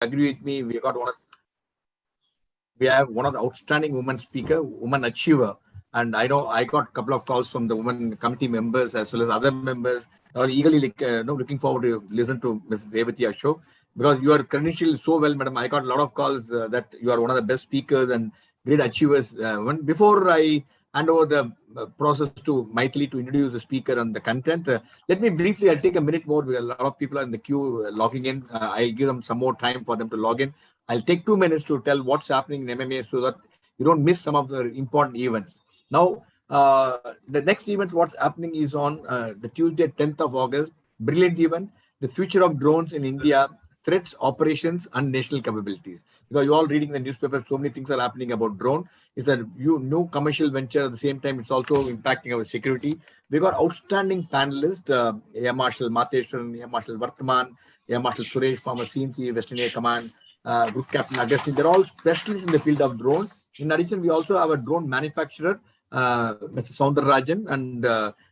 agree with me. We have one of the outstanding women speaker, woman achiever. And I know I got a couple of calls from the women committee members as well as other members. They are eagerly looking forward to listen to Ms. Revathy Ashok, because you are credentialed so well, madam. I got a lot of calls that you are one of the best speakers and great achievers. Before I hand over the process to Mythili to introduce the speaker and the content, let me briefly, I'll take a minute more because a lot of people are in the queue logging in. I'll give them some more time for them to log in. I'll take 2 minutes to tell what's happening in MMA so that you don't miss some of the important events. Now, the next event, what's happening is on the Tuesday, 10th of August. Brilliant event, the future of drones in India, threats, operations, and national capabilities. Because you're all reading the newspaper, so many things are happening about drone. It's a new commercial venture. At the same time, it's also impacting our security. We got outstanding panelists, Air Marshal Mateshwaran, Air Marshal Vartman, Air Marshal Suresh, former CNC, Western Air Command, Group Captain Augustine. They're all specialists in the field of drone. In addition, we also have a drone manufacturer, Mr. Soundararajan, and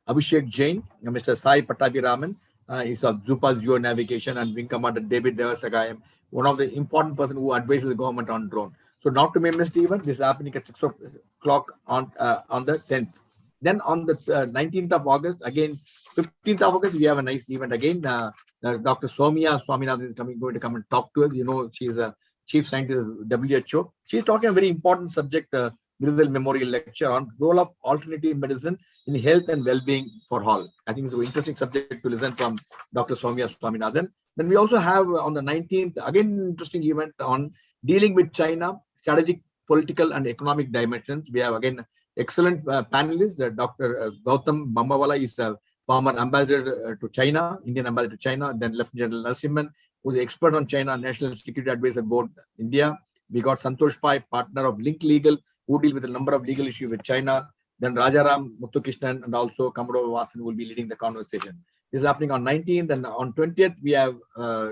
Abhishek Jain, Mr. Sai Pattabhiraman. Is of Zupa Geo Navigation, and Wing Commander David Devasagayam, one of the important person who advises the government on drone. So not to be missed event, this is happening at 6 o'clock on the 10th. Then on the 19th of August, again, 15th of August, we have a nice event again. Dr. Soumya Swaminathan is going to come and talk to us. You know, she's a chief scientist at WHO. She's talking a very important subject, Gridal Memorial Lecture on role of alternative medicine in health and well-being for all. I think it's an interesting subject to listen from Dr. Soumya Swaminathan. Then we also have on the 19th, again, an interesting event on dealing with China, strategic, political, and economic dimensions. We have again excellent panelists. Dr. Gautam Bambawala is a former ambassador to China, Indian ambassador to China. Then Lieutenant General Narasimhan, who is an expert on China, National Security Advisor Board, India. We got Santosh Pai, partner of Link Legal, who deal with a number of legal issues with China. Then Rajaram Muthukrishnan and also Commodore Vasan will be leading the conversation. This is happening on 19th, and on 20th we have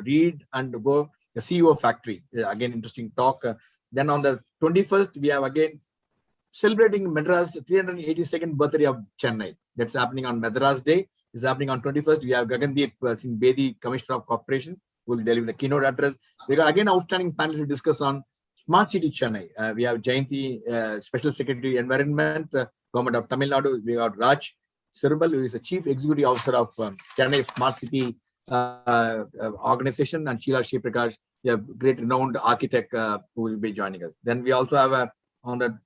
Reed and Go, the CEO of Factory. Again, interesting talk. Then on the 21st we have again celebrating Madras 382nd birthday of Chennai. That's happening on Madras Day. This is happening on 21st. We have Gagandeep Singh Bedi, Commissioner of Corporation, who will deliver the keynote address. We got again outstanding panel to discuss on Smart City Chennai. We have Jayanti, Special Secretary Environment, Government of Tamil Nadu. We got Raj Sirubal, who is the Chief Executive Officer of Chennai Smart City Organization, and Sheila Shiprakash, we have great renowned architect who will be joining us. Then we also have on the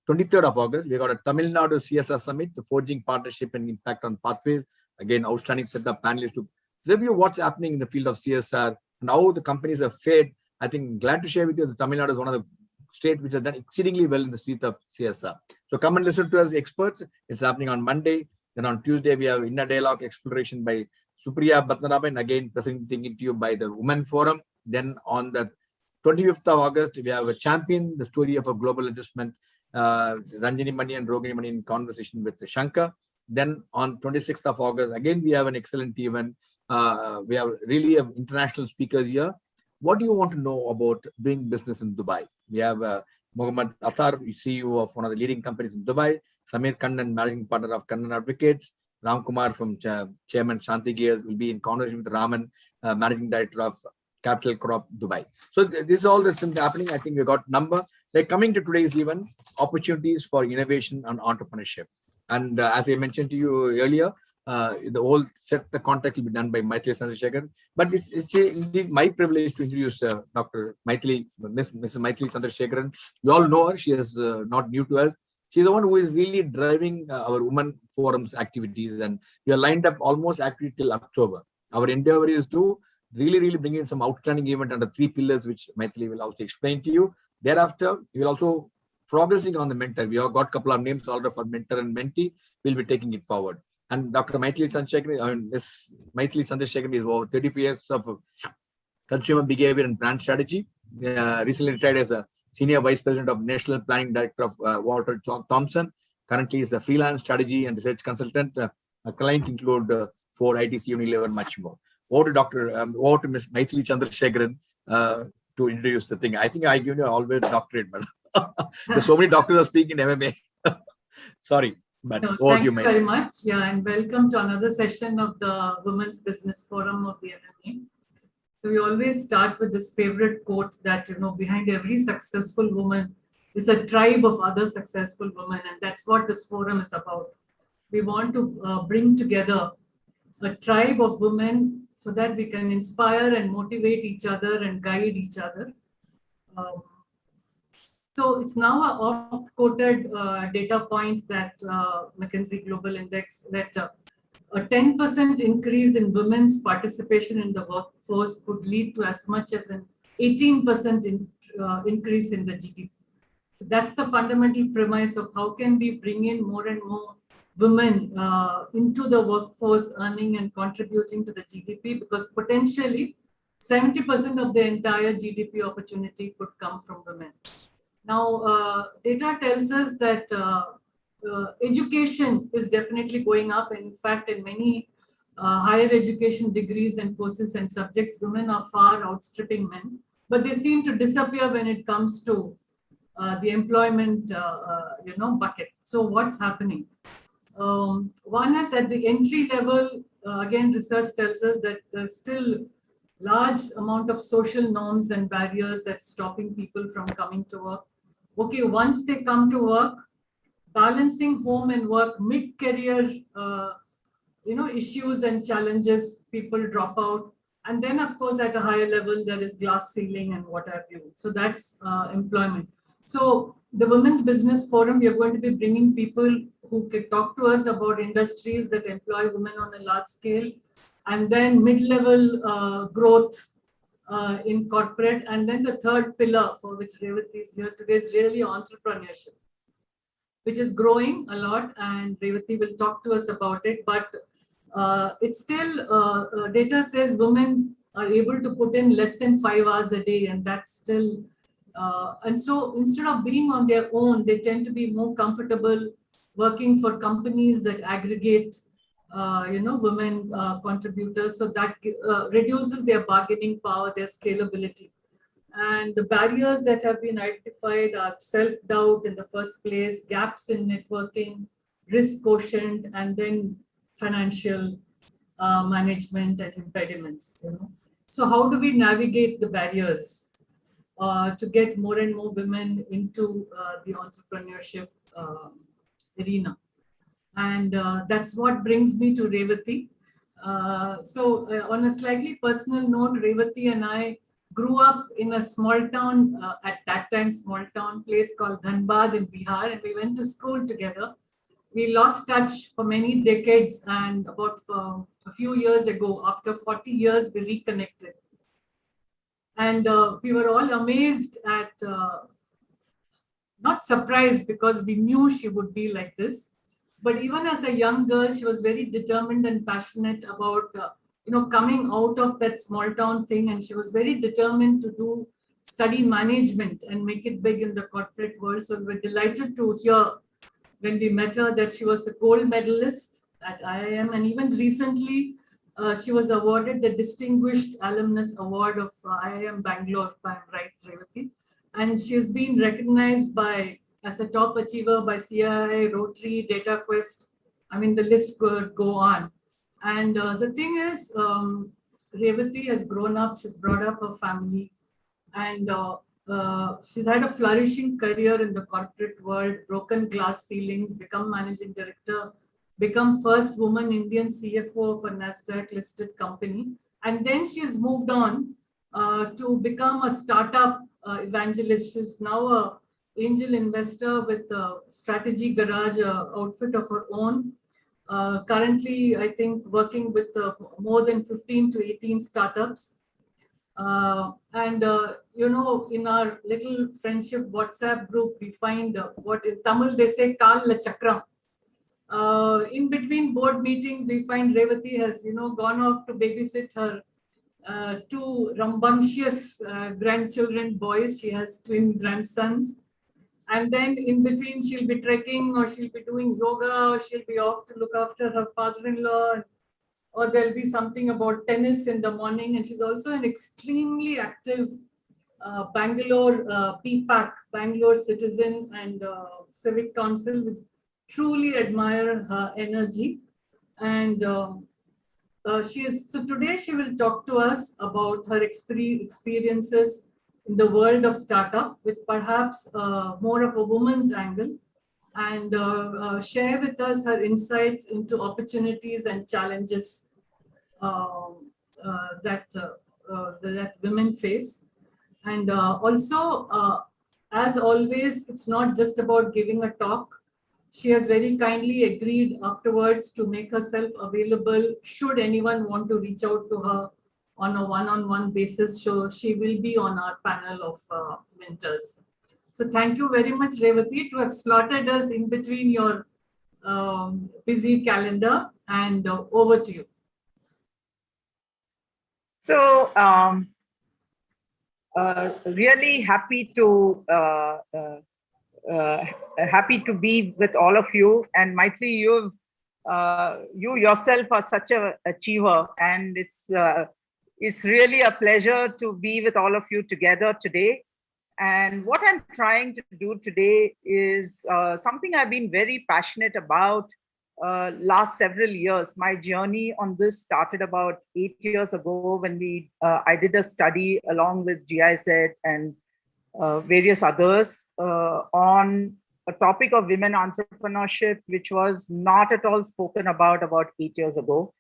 23rd of August, we got a Tamil Nadu CSR Summit, the Forging Partnership and Impact on Pathways. Again, outstanding set of panelists to review what's happening in the field of CSR and how the companies have fared. I think glad to share with you that Tamil Nadu is one of the states which has done exceedingly well in the field of CSR. So come and listen to us, experts. It's happening on Monday. Then on Tuesday, we have Inner Dialogue Exploration by Supriya Bhatnaraman, again presenting it to you by the Women Forum. Then on the 25th of August, we have a champion, the story of a global adjustment, Ranjini Mani and Rogini Mani in conversation with Shankar. Then on 26th of August, again, we have an excellent event. We have really international speakers here. What do you want to know about doing business in Dubai? We have Mohammed Athar, CEO of one of the leading companies in Dubai, Samir Kannan, managing partner of Kannan Advocates, Ram Kumar from Chairman Shanti Gears will be in conversation with Raman, managing director of Capital Crop Dubai. So this is all that's happening. I think we got number. They're coming to today's event, opportunities for innovation and entrepreneurship. And as I mentioned to you earlier, the whole set the contact will be done by Mythili Chandrasekar. But it's indeed my privilege to introduce Dr. Mythili, Mrs. Mythili Chandrasekaran. You all know her. She is not new to us. She's the one who is really driving our Women Forum's activities. And we are lined up almost actually till October. Our endeavor is to really bring in some outstanding event under 3 pillars, which Mythili will also explain to you. Thereafter, we will also progressing on the mentor. We have got a couple of names already for mentor and mentee. We'll be taking it forward. And Dr. Mythili Chandrasekar, Ms. Mythili Chandrasekar is over 35 years of consumer behavior and brand strategy. Recently retired as a Senior Vice President of National Planning Director of Walter Thompson. Currently is the freelance strategy and research consultant. A client include Ford, ITC, Unilever, and much more. Over to Ms. Mythili Chandrasekaran to introduce the thing. I think I give you always doctorate, but there's so many doctors are speaking in MMA. Sorry. But no, thank you very much. Yeah, and welcome to another session of the Women's Business Forum of the MMA. So we always start with this favorite quote that, behind every successful woman is a tribe of other successful women. And that's what this forum is about. We want to bring together a tribe of women so that we can inspire and motivate each other and guide each other. Um, so it's now a oft-quoted data point that McKinsey Global Index that a 10% increase in women's participation in the workforce could lead to as much as an 18% increase in the GDP. So that's the fundamental premise of how can we bring in more and more women into the workforce, earning and contributing to the GDP, because potentially 70% of the entire GDP opportunity could come from women. Now, data tells us that education is definitely going up. In fact, in many higher education degrees and courses and subjects, women are far outstripping men, but they seem to disappear when it comes to the employment, bucket. So what's happening? One is at the entry level, again, research tells us that there's still large amount of social norms and barriers that's stopping people from coming to work. Okay, once they come to work, balancing home and work mid-career, issues and challenges, people drop out. And then, of course, at a higher level, there is glass ceiling and what have you. So that's employment. So the Women's Business Forum, we are going to be bringing people who can talk to us about industries that employ women on a large scale, and then mid-level growth in corporate. And then the third pillar for which Revathy is here today is really entrepreneurship, which is growing a lot, and Revathy will talk to us about it. But it's still, data says women are able to put in less than 5 hours a day, and that's still, and so instead of being on their own, they tend to be more comfortable working for companies that aggregate, women contributors. So that reduces their bargaining power, their scalability. And the barriers that have been identified are self-doubt in the first place, gaps in networking, risk quotient, and then financial management and impediments. So how do we navigate the barriers to get more and more women into the entrepreneurship arena? And that's what brings me to Revathy. On a slightly personal note, Revathy and I grew up in a small town, at that time, small town place called Dhanbad in Bihar, and we went to school together. We lost touch for many decades, and about a few years ago, after 40 years, we reconnected. And we were all amazed at, not surprised because we knew she would be like this, but even as a young girl, she was very determined and passionate about coming out of that small town thing, and she was very determined to study management and make it big in the corporate world. So we were delighted to hear when we met her that she was a gold medalist at IIM, and even recently she was awarded the Distinguished Alumnus Award of IIM Bangalore, if I'm right, Revathy. And she has been recognized as a top achiever by CII, Rotary, Data Quest. I mean, the list could go on. And the thing is, Revathy has grown up, she's brought up her family, and she's had a flourishing career in the corporate world, broken glass ceilings, become managing director, become first woman Indian CFO of a NASDAQ listed company. And then she's moved on to become a startup evangelist. She's now an angel investor with a Strategy Garage outfit of her own. Currently, I think working with more than 15 to 18 startups. In our little friendship WhatsApp group, we find what in Tamil they say Kala Chakram. In between board meetings, we find Revathy has gone off to babysit her two rambunctious grandchildren boys. She has twin grandsons. And then in between, she'll be trekking, or she'll be doing yoga, or she'll be off to look after her father-in-law, or there'll be something about tennis in the morning. And she's also an extremely active Bangalore PPAC, Bangalore citizen and civic council. We truly admire her energy. And So today she will talk to us about her experiences in the world of startup with perhaps more of a woman's angle, and share with us her insights into opportunities and challenges that women face. And also, as always, it's not just about giving a talk. She has very kindly agreed afterwards to make herself available should anyone want to reach out to her on a one-on-one basis. So she will be on our panel of mentors. So thank you very much, Revathy, to have slotted us in between your busy calendar, and over to you. So really happy to be with all of you. And Mythili, you yourself are such an achiever, and it's really a pleasure to be with all of you together today. And what I'm trying to do today is something I've been very passionate about last several years. My journey on this started about 8 years ago when I did a study along with GIZ and various others on a topic of women entrepreneurship, which was not at all spoken about 8 years ago.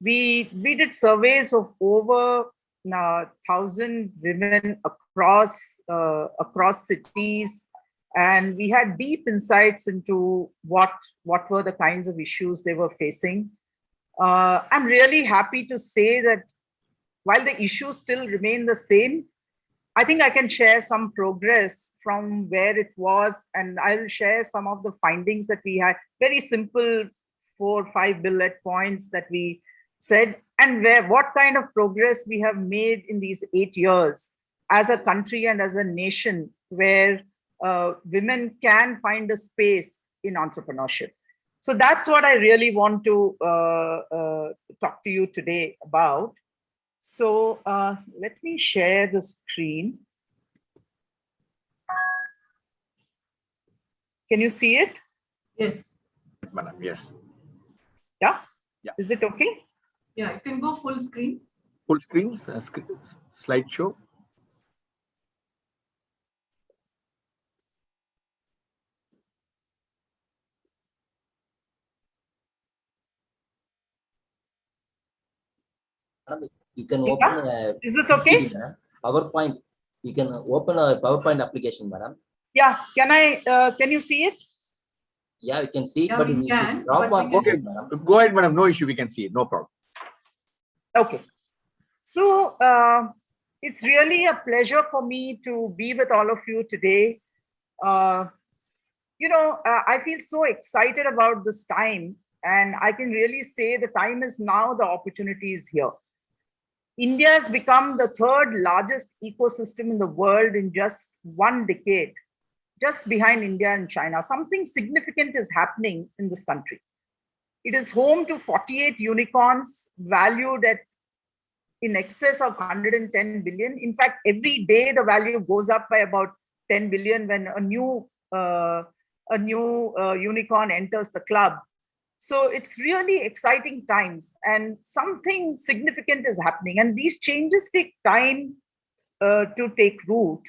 We did surveys of over 1,000 women across cities, and we had deep insights into what were the kinds of issues they were facing. I'm really happy to say that while the issues still remain the same, I think I can share some progress from where it was, and I'll share some of the findings that we had. Very simple 4 or 5 bullet points that we said, and what kind of progress we have made in these 8 years as a country and as a nation where women can find a space in entrepreneurship. So that's what I really want to talk to you today about. So let me share the screen. Can you see it? Yes. Madam, yes. Yeah? Yeah. Is it okay? Yeah, you can go full screen. Full screen, slideshow. You can open a, is this okay? PowerPoint. You can open a PowerPoint application, madam. Yeah, can you see it? Yeah, you can see it, Yeah, but we you can, should drop but on we Okay, madam. go ahead, madam. No issue. We can see it. No problem. Okay. So it's really a pleasure for me to be with all of you today. I feel so excited about this time, and I can really say the time is now, the opportunity is here. India has become the 3rd largest ecosystem in the world in just 1 decade, just behind India and China. Something significant is happening in this country. It is home to 48 unicorns valued at in excess of 110 billion. In fact, every day the value goes up by about 10 billion when a new unicorn enters the club. So it's really exciting times, and something significant is happening. And these changes take time to take root.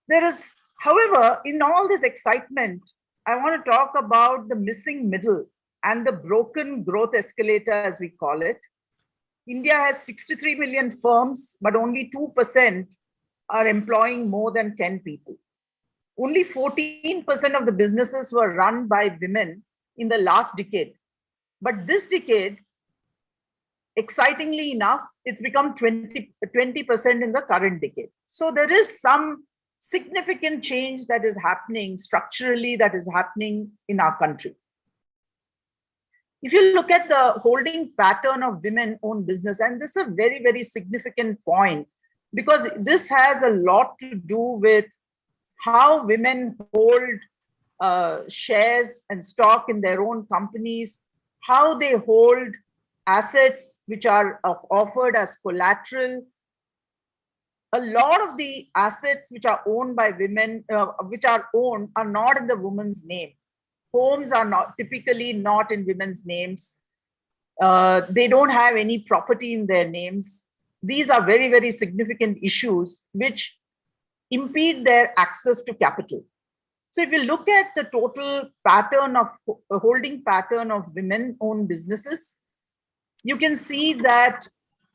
There is, however, in all this excitement, I want to talk about the missing middle and the broken growth escalator, as we call it. India has 63 million firms, but only 2% are employing more than 10 people. Only 14% of the businesses were run by women in the last decade. But this decade, excitingly enough, it's become 20% in the current decade. So there is some significant change that is happening structurally, that is happening in our country. If you look at the holding pattern of women-owned business, and this is a very, very significant point, because this has a lot to do with how women hold shares and stock in their own companies, how they hold assets which are offered as collateral. A lot of the assets which are owned by women, are not in the woman's name. Homes are typically not in women's names. They don't have any property in their names. These are very, very significant issues which impede their access to capital. So if you look at the total pattern of holding pattern of women-owned businesses, you can see that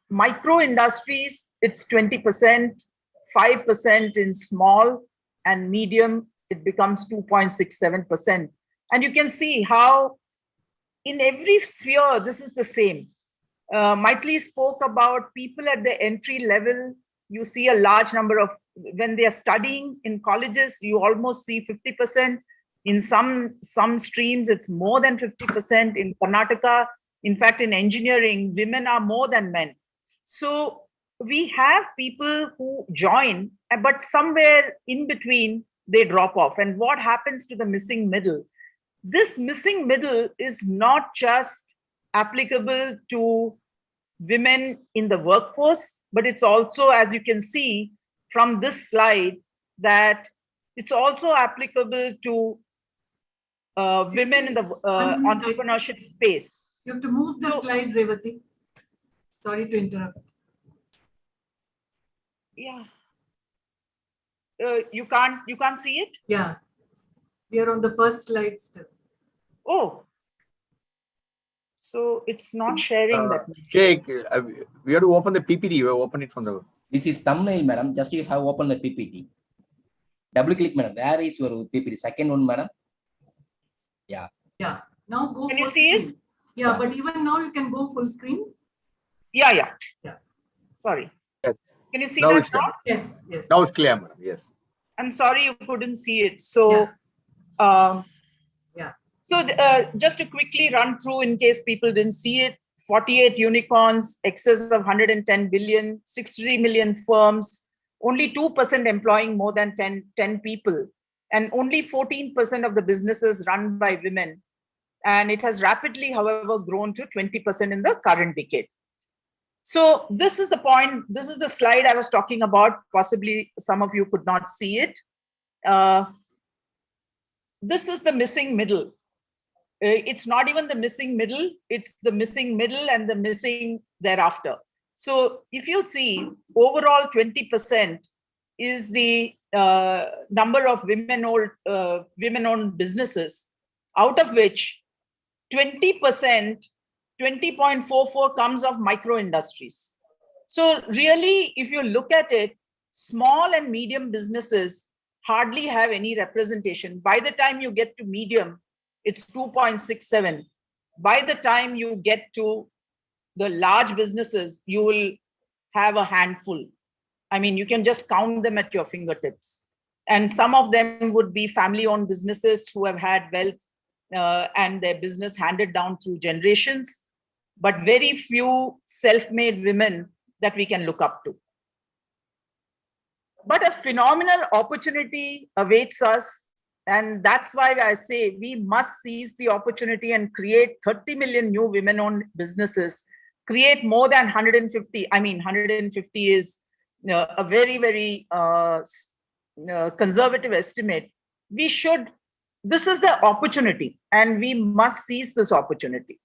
micro industries, it's 20%, 5% in small, and medium, it becomes 2.67%. And you can see how in every sphere, this is the same. Mythili spoke about people at the entry level. You see a large number of, when they are studying in colleges, you almost see 50%. In some streams, it's more than 50%. In Karnataka, in fact, in engineering, women are more than men. So we have people who join, but somewhere in between, they drop off. And what happens to the missing middle? This missing middle is not just applicable to women in the workforce, but it's also, as you can see from this slide, that it's also applicable to women in the entrepreneurship space. You have to move the slide, Revathy. Sorry to interrupt. Yeah. You can't see it? Yeah. We are on the first slide still. Oh. So it's not sharing that. Sheikh, we have to open the PPT. You have opened it from the... This is thumbnail, madam. Just you have opened the PPT. Double click, madam. Where is your PPT? Second one, madam. Yeah. Yeah. Now go Can full you see screen. it? Yeah, but even now you can go full screen. Yeah. Yeah. Sorry. Yes. Can you see Now that it's clear. now? Yes. Now it's clear, madam. Yes. I'm sorry you couldn't see it. So, Yeah. So just to quickly run through in case people didn't see it, 48 unicorns, excess of 110 billion, 63 million firms, only 2% employing more than 10 people, and only 14% of the businesses run by women. And it has rapidly, however, grown to 20% in the current decade. So this is the point. This is the slide I was talking about. Possibly some of you could not see it. This is the missing middle. It's not even the missing middle, it's the missing middle and the missing thereafter. So if you see, overall 20% is the number of women-owned businesses, out of which 20%, 20.44 comes of micro industries. So really, if you look at it, small and medium businesses hardly have any representation. By the time you get to medium, it's 2.67. By the time you get to the large businesses, you will have a handful. I mean, you can just count them at your fingertips. And some of them would be family-owned businesses who have had wealth and their business handed down through generations, but very few self-made women that we can look up to. But a phenomenal opportunity awaits us. And that's why I say we must seize the opportunity and create 30 million new women-owned businesses, create more than 150. I mean, 150 is a very, very conservative estimate. This is the opportunity, and we must seize this opportunity.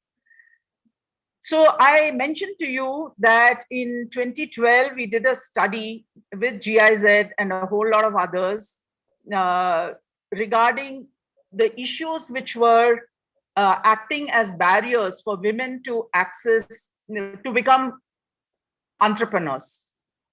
So I mentioned to you that in 2012, we did a study with GIZ and a whole lot of others regarding the issues which were acting as barriers for women to access, to become entrepreneurs.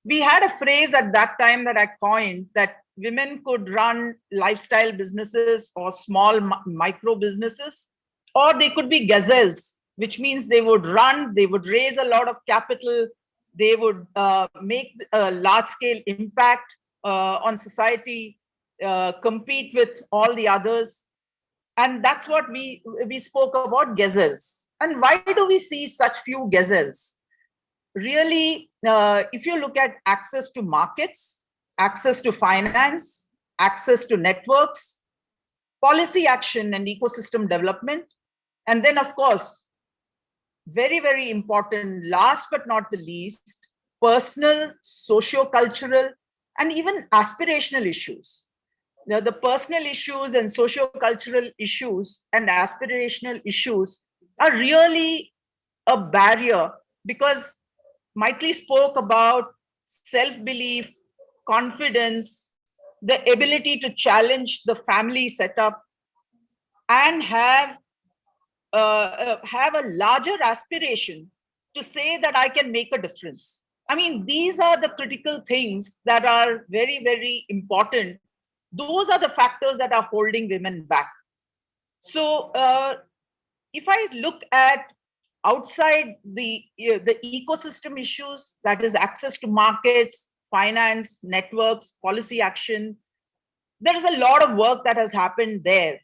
We had a phrase at that time that I coined, that women could run lifestyle businesses or small micro businesses, or they could be gazelles, which means they would run, they would raise a lot of capital, they would make a large scale impact on society, compete with all the others. And that's what we spoke about, gazelles. And why do we see such few gazelles? Really, if you look at access to markets, access to finance, access to networks, policy action and ecosystem development, and then of course, very, very important, last but not the least, personal, socio-cultural, and even aspirational issues. Now, the personal issues and socio-cultural issues and aspirational issues are really a barrier, because Mythili spoke about self-belief, confidence, the ability to challenge the family setup, and have a larger aspiration to say that I can make a difference. I mean, these are the critical things that are very, very important. Those are the factors that are holding women back. So if I look at outside the ecosystem issues, that is access to markets, finance, networks, policy action, there is a lot of work that has happened there.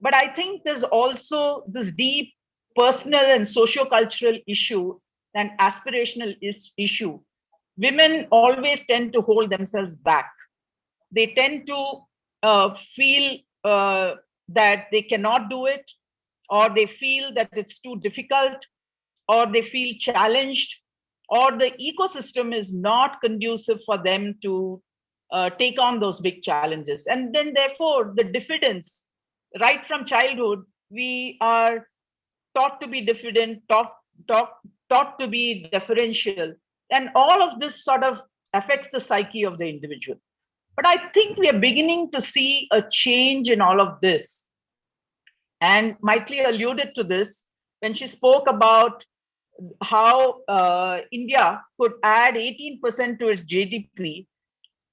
But I think there's also this deep personal and socio-cultural issue and aspirational issue. Women always tend to hold themselves back. They tend to feel that they cannot do it, or they feel that it's too difficult, or they feel challenged, or the ecosystem is not conducive for them to take on those big challenges. And then therefore the diffidence, right from childhood, we are taught to be diffident, taught to be deferential. And all of this sort of affects the psyche of the individual. But I think we are beginning to see a change in all of this. And Mythili alluded to this when she spoke about how India could add 18% to its GDP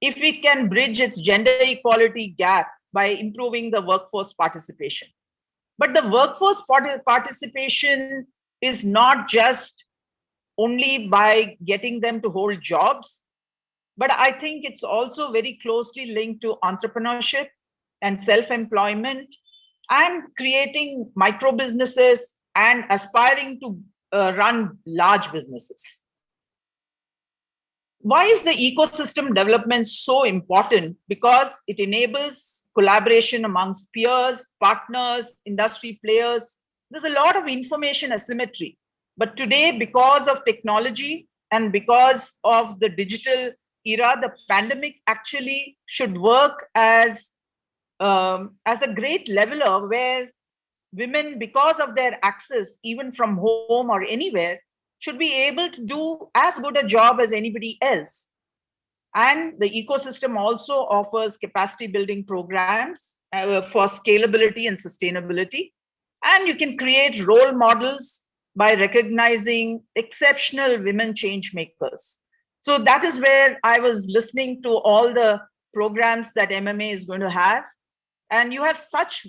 if it can bridge its gender equality gap by improving the workforce participation. But the workforce participation is not just only by getting them to hold jobs, but I think it's also very closely linked to entrepreneurship and self-employment and creating micro businesses and aspiring to run large businesses. Why is the ecosystem development so important? Because it enables collaboration amongst peers, partners, industry players. There's a lot of information asymmetry. But today, because of technology and because of the digital era, the pandemic actually should work as a great leveler where women, because of their access, even from home or anywhere, should be able to do as good a job as anybody else. And the ecosystem also offers capacity building programs for scalability and sustainability. And you can create role models by recognizing exceptional women change makers. So that is where I was listening to all the programs that MMA is going to have. And you have such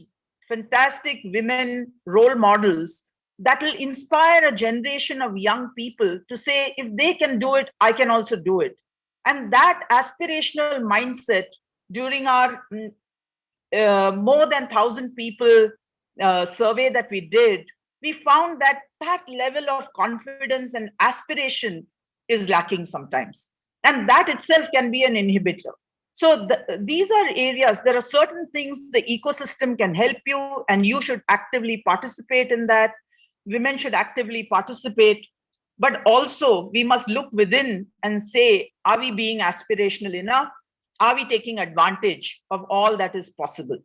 fantastic women role models that will inspire a generation of young people to say, if they can do it, I can also do it. And that aspirational mindset during our more than 1,000 people survey that we did, we found that that level of confidence and aspiration is lacking sometimes. And that itself can be an inhibitor. So these are areas, there are certain things the ecosystem can help you, and you should actively participate in that. Women should actively participate, but also we must look within and say, are we being aspirational enough? Are we taking advantage of all that is possible?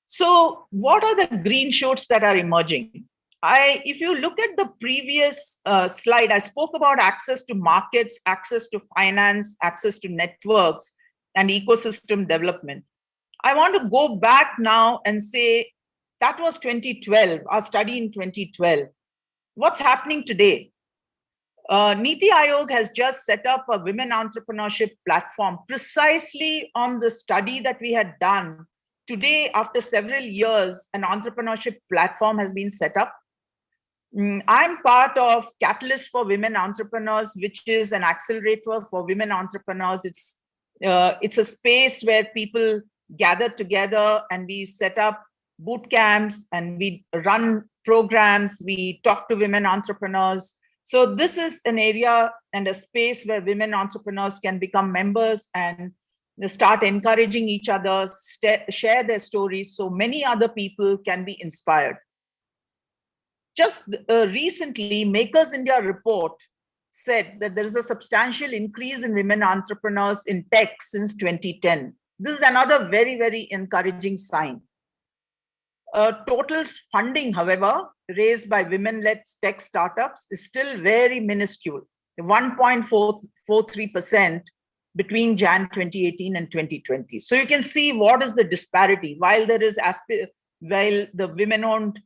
So what are the green shoots that are emerging? If you look at the previous slide, I spoke about access to markets, access to finance, access to networks, and ecosystem development. I want to go back now and say, that was 2012, our study in 2012. What's happening today? Niti Aayog has just set up a women entrepreneurship platform precisely on the study that we had done. Today, after several years, an entrepreneurship platform has been set up. I'm part of Catalyst for Women Entrepreneurs, which is an accelerator for women entrepreneurs. It's a space where people gather together and we set up boot camps and we run programs. We talk to women entrepreneurs. So this is an area and a space where women entrepreneurs can become members and start encouraging each other, share their stories, so many other people can be inspired. Just recently, Makers India report said that there is a substantial increase in women entrepreneurs in tech since 2010. This is another very, very encouraging sign. Total funding, however, raised by women-led tech startups is still very minuscule, 1.43% between Jan 2018 and 2020. So you can see what is the disparity. While the women-owned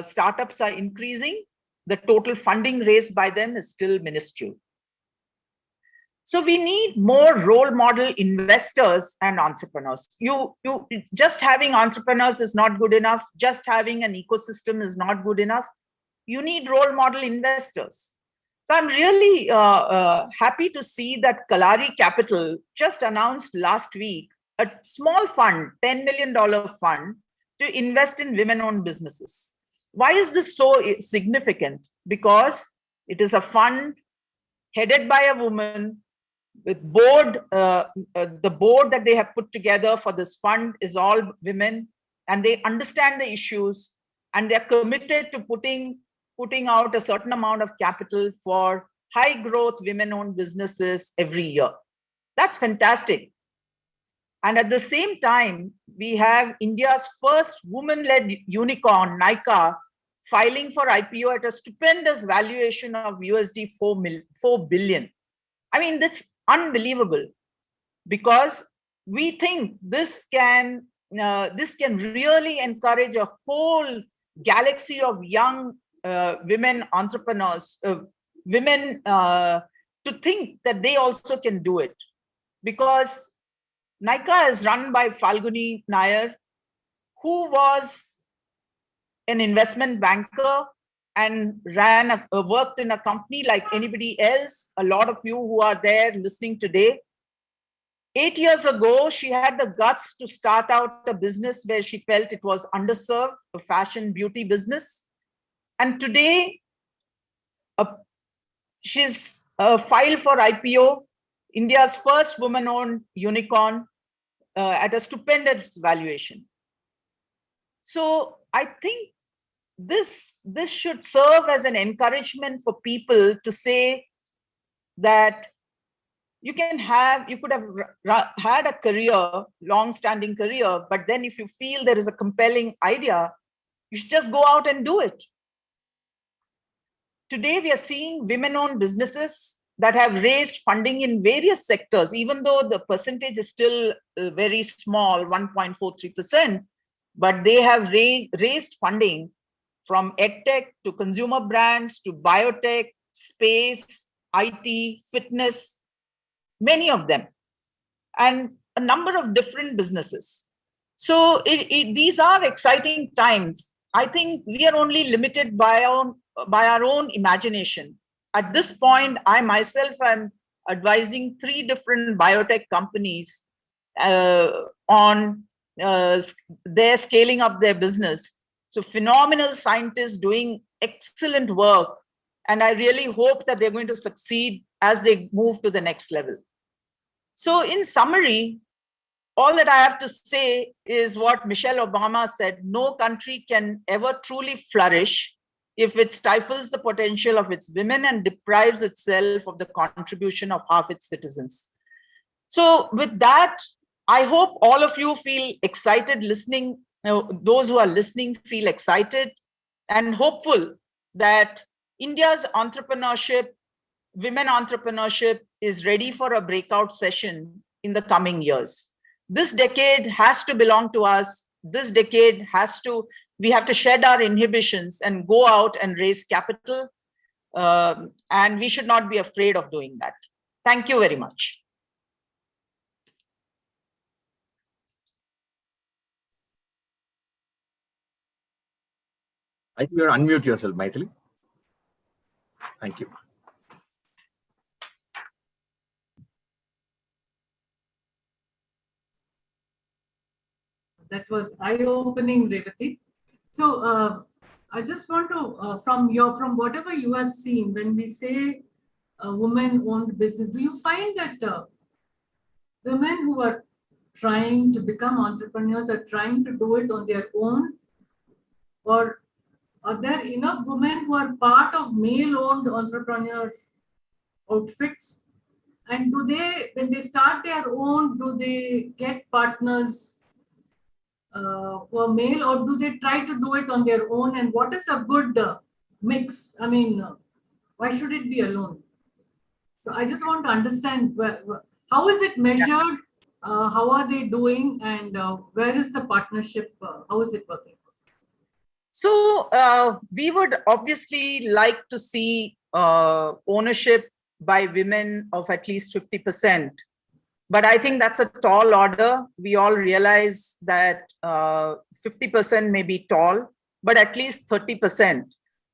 startups are increasing, the total funding raised by them is still minuscule. So we need more role model investors and entrepreneurs. Just having entrepreneurs is not good enough. Just having an ecosystem is not good enough. You need role model investors. So I'm really happy to see that Kalari Capital just announced last week a small fund, $10 million fund to invest in women-owned businesses. Why is this so significant? Because it is a fund headed by a woman, with the board that they have put together for this fund is all women, and they understand the issues, and they're committed to putting out a certain amount of capital for high growth women-owned businesses every year. That's fantastic. And at the same time, we have India's first woman-led unicorn, Nykaa, filing for IPO at a stupendous valuation of USD 4 billion. I mean, that's unbelievable, because we think this can really encourage a whole galaxy of young women entrepreneurs, women to think that they also can do it. Because Nykaa is run by Falguni Nair, who was an investment banker and worked in a company like anybody else. A lot of you who are there listening today. 8 years ago, she had the guts to start out a business where she felt it was underserved, a fashion beauty business. And today, she's filed for IPO, India's first woman-owned unicorn, at a stupendous valuation. So I think this should serve as an encouragement for people to say that you could have had a career, long-standing career, but then if you feel there is a compelling idea, you should just go out and do it. Today, we are seeing women-owned businesses that have raised funding in various sectors, even though the percentage is still very small, 1.43%, but they have raised funding from edtech to consumer brands to biotech, space, IT, fitness, many of them, and a number of different businesses. So these are exciting times. I think we are only limited by our own imagination. At this point, I myself am advising 3 different biotech companies on their scaling up their business. So phenomenal scientists doing excellent work. And I really hope that they're going to succeed as they move to the next level. So in summary, all that I have to say is what Michelle Obama said: no country can ever truly flourish if it stifles the potential of its women and deprives itself of the contribution of half its citizens. So with that, I hope all of you feel excited listening. Those who are listening feel excited and hopeful that India's entrepreneurship, women entrepreneurship, is ready for a breakout session in the coming years. This decade has to belong to us. This decade we have to shed our inhibitions and go out and raise capital. And we should not be afraid of doing that. Thank you very much. I think you're unmute yourself, Mythili. Thank you. That was eye-opening, Revathy. So I just want to, from whatever you have seen, when we say women-owned business, do you find that women who are trying to become entrepreneurs are trying to do it on their own? Or are there enough women who are part of male-owned entrepreneur outfits? And do they, when they start their own, do they get partners per male, or do they try to do it on their own? And what is a good mix? I mean, why should it be alone? So I just want to understand how is it measured? How are they doing? And where is the partnership? How is it working? So we would obviously like to see ownership by women of at least 50%. But I think that's a tall order. We all realize that 50% may be tall, but at least 30%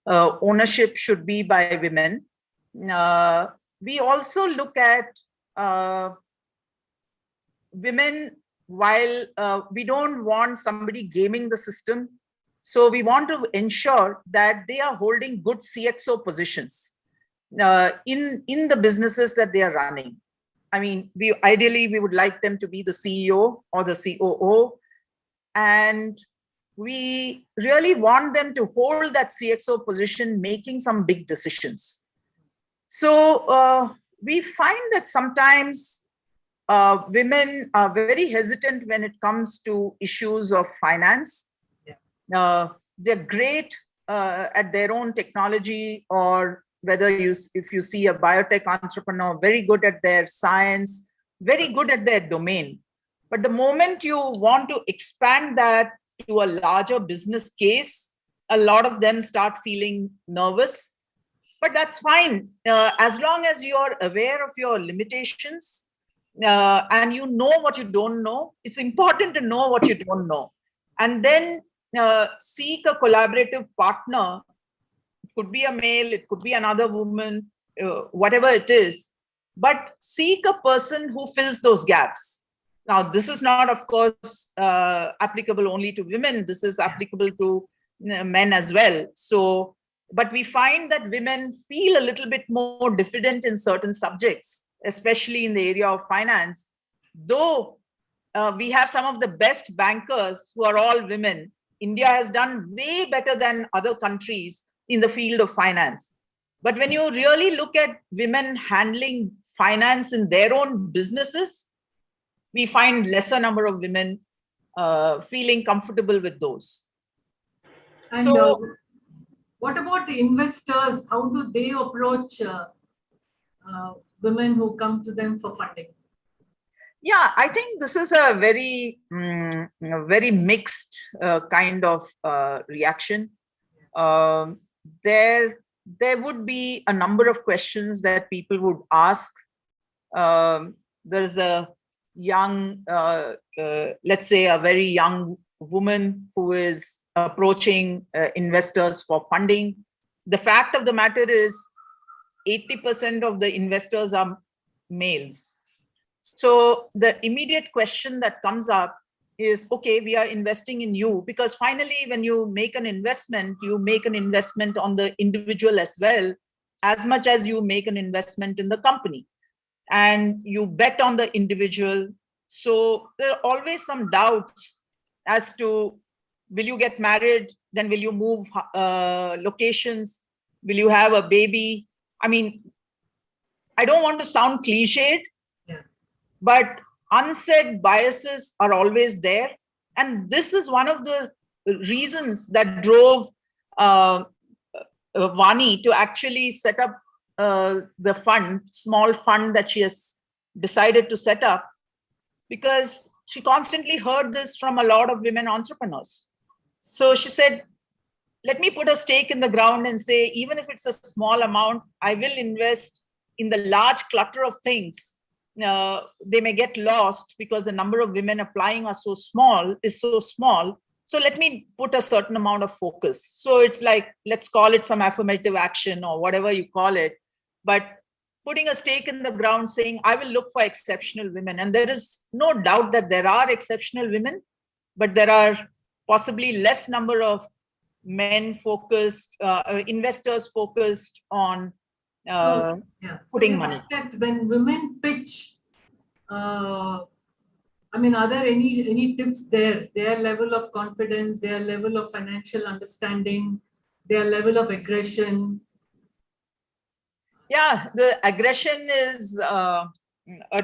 ownership should be by women. We also look at women, while we don't want somebody gaming the system. So we want to ensure that they are holding good CXO positions in the businesses that they are running. I mean, ideally, we would like them to be the CEO or the COO. And we really want them to hold that CXO position, making some big decisions. So we find that sometimes women are very hesitant when it comes to issues of finance. They're great at their own technology, or whether if you see a biotech entrepreneur, very good at their science, very good at their domain. But the moment you want to expand that to a larger business case, a lot of them start feeling nervous. But that's fine. As long as you're aware of your limitations and you know what you don't know, it's important to know what you don't know. And then seek a collaborative partner. It could be a male, it could be another woman, whatever it is, but seek a person who fills those gaps. Now, this is not, of course, applicable only to women. This is applicable to men as well. So, but we find that women feel a little bit more diffident in certain subjects, especially in the area of finance. Though we have some of the best bankers who are all women, India has done way better than other countries in the field of finance. But when you really look at women handling finance in their own businesses, we find lesser number of women feeling comfortable with those. And what about the investors? How do they approach women who come to them for funding? Yeah, I think this is a very, very mixed kind of reaction. There would be a number of questions that people would ask. There's a young, let's say a very young woman who is approaching investors for funding. The fact of the matter is 80% of the investors are males. So the immediate question that comes up is, okay, we are investing in you, because finally, when you make an investment, you make an investment on the individual as well, as much as you make an investment in the company, and you bet on the individual. So there are always some doubts as to, will you get married? Then will you move locations? Will you have a baby? I mean, I don't want to sound cliched, but unsaid biases are always there. And this is one of the reasons that drove Vani to actually set up the fund, small fund that she has decided to set up, because she constantly heard this from a lot of women entrepreneurs. So she said, let me put a stake in the ground and say, even if it's a small amount, I will invest in the large clutter of things. They may get lost because the number of women applying is so small. So let me put a certain amount of focus. So it's like, let's call it some affirmative action or whatever you call it, but putting a stake in the ground saying, I will look for exceptional women. And there is no doubt that there are exceptional women, but there are possibly less number of men focused, investors focused on putting money. That when women pitch, I mean, are there any tips there? Their level of confidence, their level of financial understanding, their level of aggression? Yeah, the aggression is a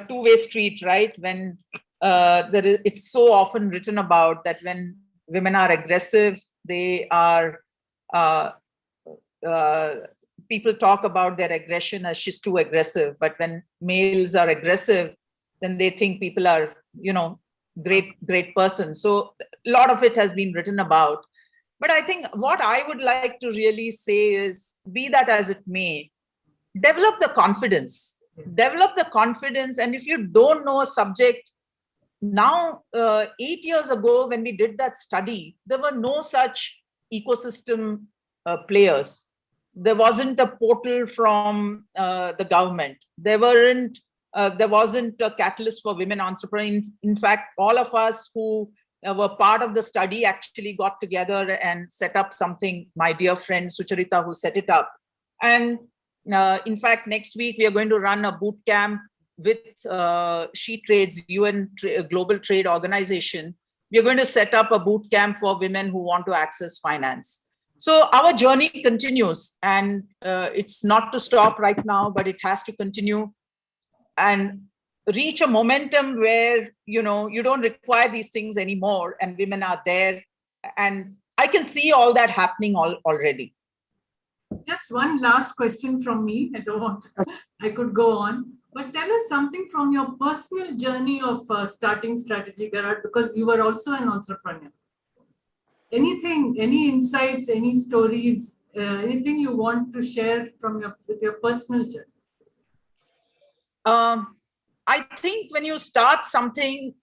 two-way street, right? When it's so often written about that when women are aggressive, they are, people talk about their aggression as she's too aggressive. But when males are aggressive, then they think people are, great person. So a lot of it has been written about. But I think what I would like to really say is, be that as it may, develop the confidence. Develop the confidence. And if you don't know a subject, now, 8 years ago, when we did that study, there were no such ecosystem players. There wasn't a portal from the government. There wasn't a catalyst for women entrepreneurs. In fact, all of us who were part of the study actually got together and set up something. My dear friend Sucharita, who set it up. And in fact, next week, we are going to run a boot camp with She Trades, UN Global Trade Organization. We are going to set up a boot camp for women who want to access finance. So our journey continues, and it's not to stop right now, but it has to continue and reach a momentum where, you don't require these things anymore, and women are there. And I can see all that happening already. Just one last question from me. I could go on, but tell us something from your personal journey of starting Strategy Garage, because you were also an entrepreneur. Anything, any insights, any stories, anything you want to share with your personal journey? I think when you start something,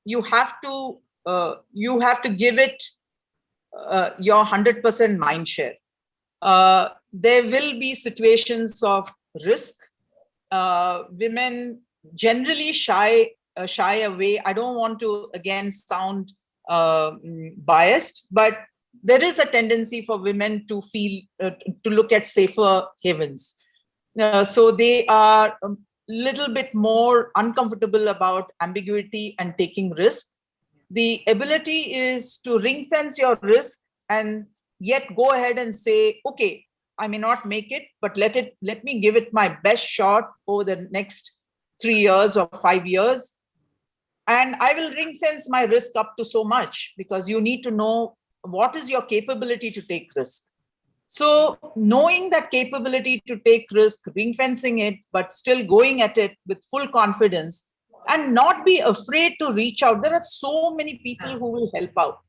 you have to give it your 100% mind share. There will be situations of risk. Women generally shy away. I don't want to again sound biased, but there is a tendency for women to feel to look at safer havens. So they are a little bit more uncomfortable about ambiguity and taking risk. The ability is to ring fence your risk and yet go ahead and say, okay, I may not make it, but let me give it my best shot over the next 3 years or 5 years. And I will ring fence my risk up to so much, because you need to know what is your capability to take risk. So knowing that capability to take risk, ring fencing it, but still going at it with full confidence and not be afraid to reach out. There are so many people who will help out.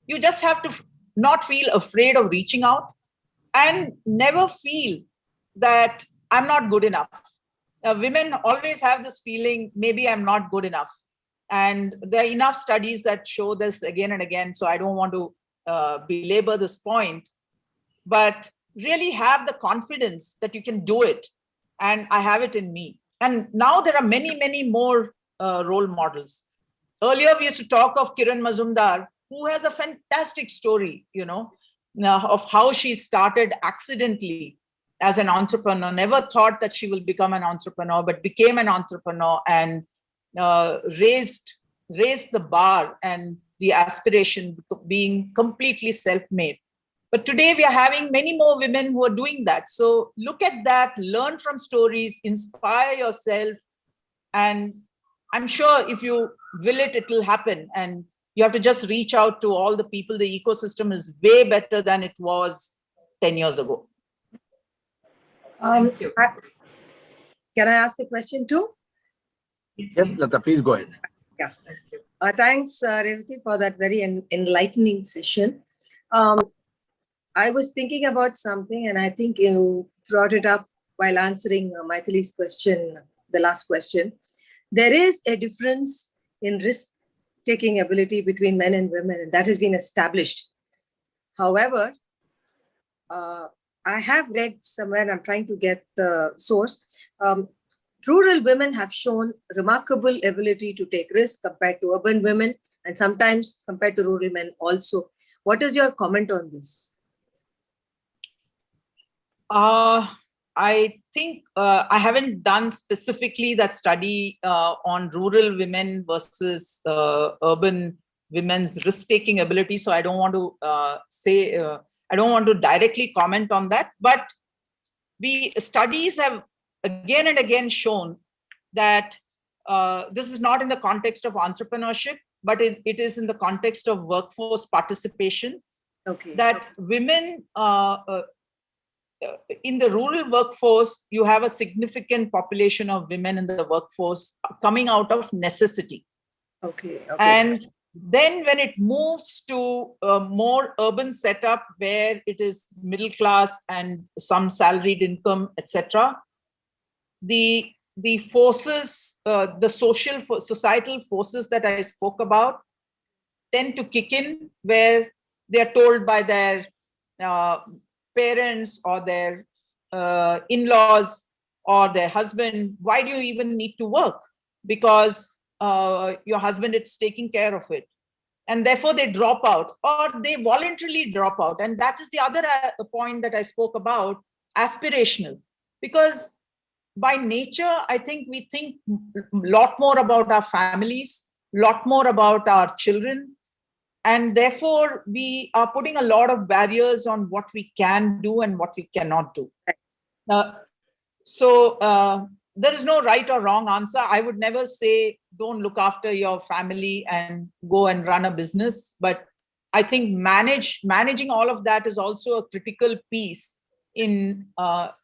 You just have to not feel afraid of reaching out and never feel that I'm not good enough. Women always have this feeling, maybe I'm not good enough. And there are enough studies that show this again and again. So I don't want to belabor this point, but really have the confidence that you can do it. And I have it in me. And now there are many, many more role models. Earlier, we used to talk of Kiran Mazumdar, who has a fantastic story, of how she started accidentally as an entrepreneur, never thought that she will become an entrepreneur, but became an entrepreneur and raised the bar and the aspiration being completely self-made. But today we are having many more women who are doing that. So look at that, learn from stories, inspire yourself. And I'm sure if you will it, it will happen. And you have to just reach out to all the people. The ecosystem is way better than it was 10 years ago. Thank you. Can I ask a question too? Yes, Lata, please go ahead. Yeah. Thank you. Thanks, Revathy, for that very enlightening session. I was thinking about something, and I think you brought it up while answering Mythili's question, the last question. There is a difference in risk-taking ability between men and women, and that has been established. However, I have read somewhere, and I'm trying to get the source, rural women have shown remarkable ability to take risks compared to urban women, and sometimes compared to rural men also. What is your comment on this? I think I haven't done specifically that study on rural women versus urban women's risk-taking ability. So I don't want to I don't want to directly comment on that. But studies have again and again shown that this is not in the context of entrepreneurship, but it is in the context of workforce participation. Okay. That women in the rural workforce, you have a significant population of women in the workforce coming out of necessity. Okay. And then when it moves to a more urban setup where it is middle class and some salaried income, etc., the forces, the societal forces that I spoke about tend to kick in, where they are told by their parents or their in-laws or their husband, why do you even need to work? Because your husband is taking care of it. And therefore they drop out, or they voluntarily drop out. And that is the other point that I spoke about, aspirational. Because by nature, I think we think a lot more about our families, a lot more about our children. And therefore, we are putting a lot of barriers on what we can do and what we cannot do. So there is no right or wrong answer. I would never say, don't look after your family and go and run a business. But I think managing all of that is also a critical piece in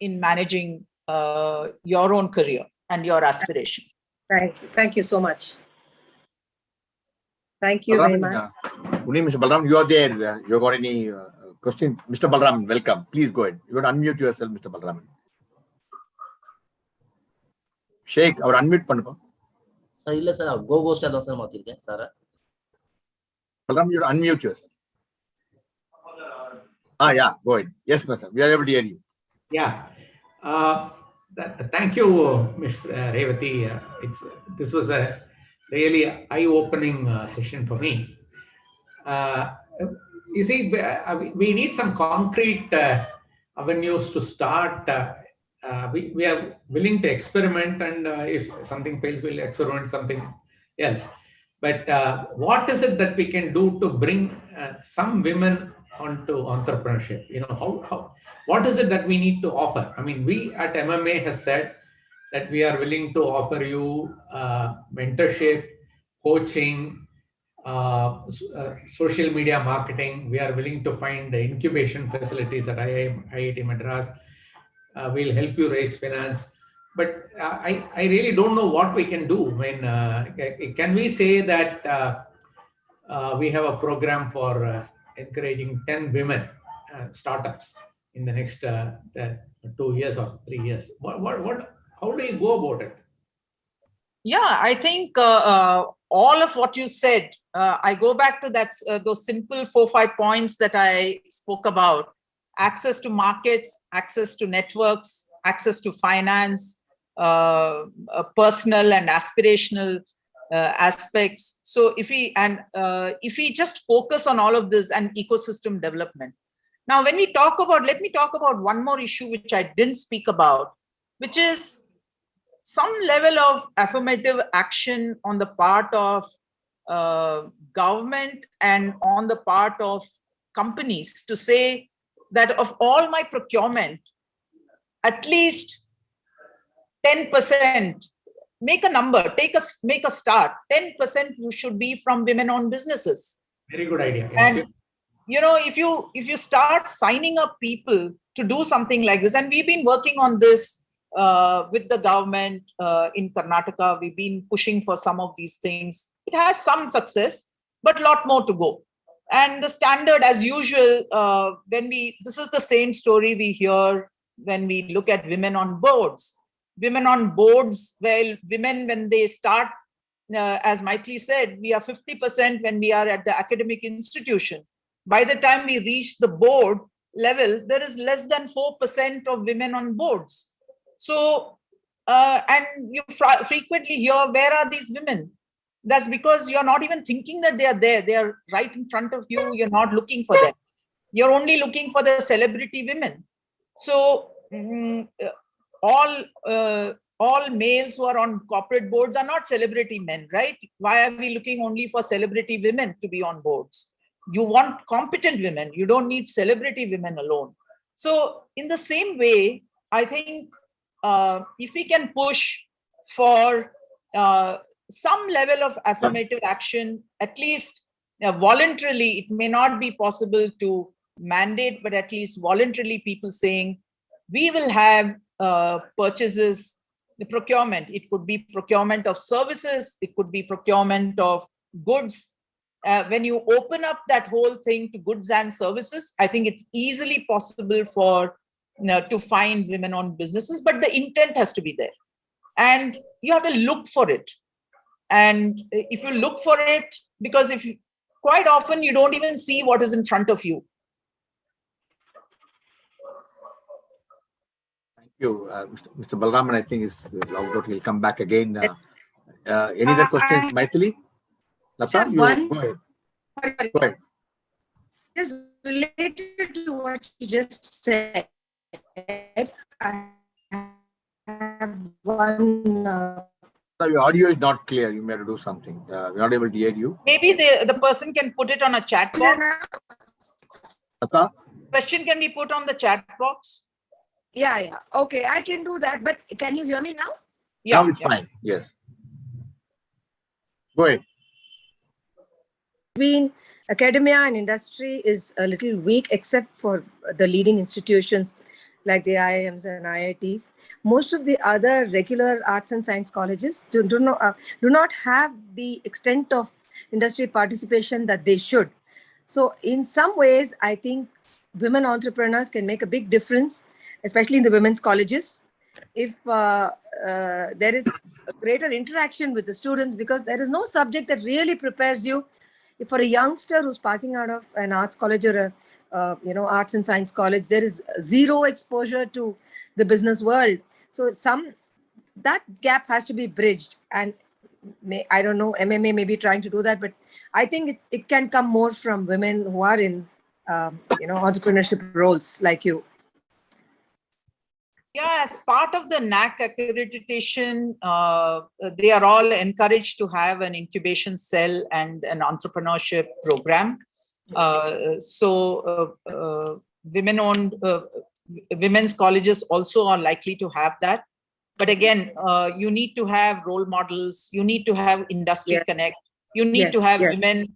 managing your own career and your aspirations. Thank you. Thank you so much. Thank you very much. Mr. Balram, you are there. You got any question? Mr. Balram, welcome. Please go ahead. You got to unmute yourself, Mr. Balram. Sheikh, our unmute pannupa. Sir, illa sir, go ghost adha sir maathirken sir. Balram, you unmute yourself. Yeah, go ahead. Yes, sir. We are able to hear you. Yeah. Thank you, Ms. Revathy. This was a really eye-opening session for me. You see, we need some concrete avenues to start. We are willing to experiment, and if something fails, we'll experiment something else. But what is it that we can do to bring some women onto entrepreneurship? You know, what is it that we need to offer? I mean, we at MMA has said that we are willing to offer you mentorship, coaching, social media marketing. We are willing to find the incubation facilities at IIT Madras. We'll help you raise finance. But I really don't know what we can do. I mean, can we say that we have a program for encouraging 10 women startups in the next 2 years or 3 years? How do you go about it? Yeah, I think all of what you said, I go back to that those simple 4-5 points that I spoke about: access to markets, access to networks, access to finance, personal and aspirational aspects. So if we just focus on all of this, and ecosystem development. Now, when we talk about, let me talk about one more issue which I didn't speak about, which is some level of affirmative action on the part of government and on the part of companies to say that of all my procurement, at least 10%, make a number, make a start. 10% should be from women-owned businesses. Very good idea. Yes. And you know, if you start signing up people to do something like this, and we've been working on this with the government in Karnataka, we've been pushing for some of these things. It has some success, but a lot more to go. And the standard, as usual, this is the same story we hear when we look at women on boards. Women on boards, well, women, when they start, as Mythili said, we are 50% when we are at the academic institution. By the time we reach the board level, there is less than 4% of women on boards. So, and you frequently hear, where are these women? That's because you're not even thinking that they are there. They are right in front of you. You're not looking for them. You're only looking for the celebrity women. So all males who are on corporate boards are not celebrity men, right? Why are we looking only for celebrity women to be on boards? You want competent women. You don't need celebrity women alone. So in the same way, I think if we can push for some level of affirmative action, at least voluntarily. It may not be possible to mandate, but at least voluntarily people saying, we will have purchases, the procurement. It could be procurement of services. It could be procurement of goods. When you open up that whole thing to goods and services, I think it's easily possible for to find women-owned businesses, but the intent has to be there. And you have to look for it. And if you look for it, because quite often you don't even see what is in front of you. Thank you. Mr. Balraman, I think is logged out. He'll come back again. Any other questions, Mythili? Lata, go ahead. Go ahead. Just related to what you just said, I have one. Your audio is not clear. You may have to do something. We're not able to hear you. Maybe the person can put it on a chat box. Lata? Question can be put on the chat box. Yeah. Okay, I can do that. But can you hear me now? Yeah, now it's fine. Yes. Go ahead. Between academia and industry is a little weak, except for the leading institutions like the IIMs and IITs. Most of the other regular arts and science colleges do not have the extent of industry participation that they should. So in some ways, I think women entrepreneurs can make a big difference, especially in the women's colleges, if there is a greater interaction with the students, because there is no subject that really prepares you. If for a youngster who's passing out of an arts college or a arts and science college, there is zero exposure to the business world. So that gap has to be bridged. And I don't know, MMA may be trying to do that, but I think it can come more from women who are in entrepreneurship roles like you. Yeah, as part of the NAC accreditation, they are all encouraged to have an incubation cell and an entrepreneurship program. Women's colleges also are likely to have that. But again, you need to have role models. You need to have industry connect. You need to have women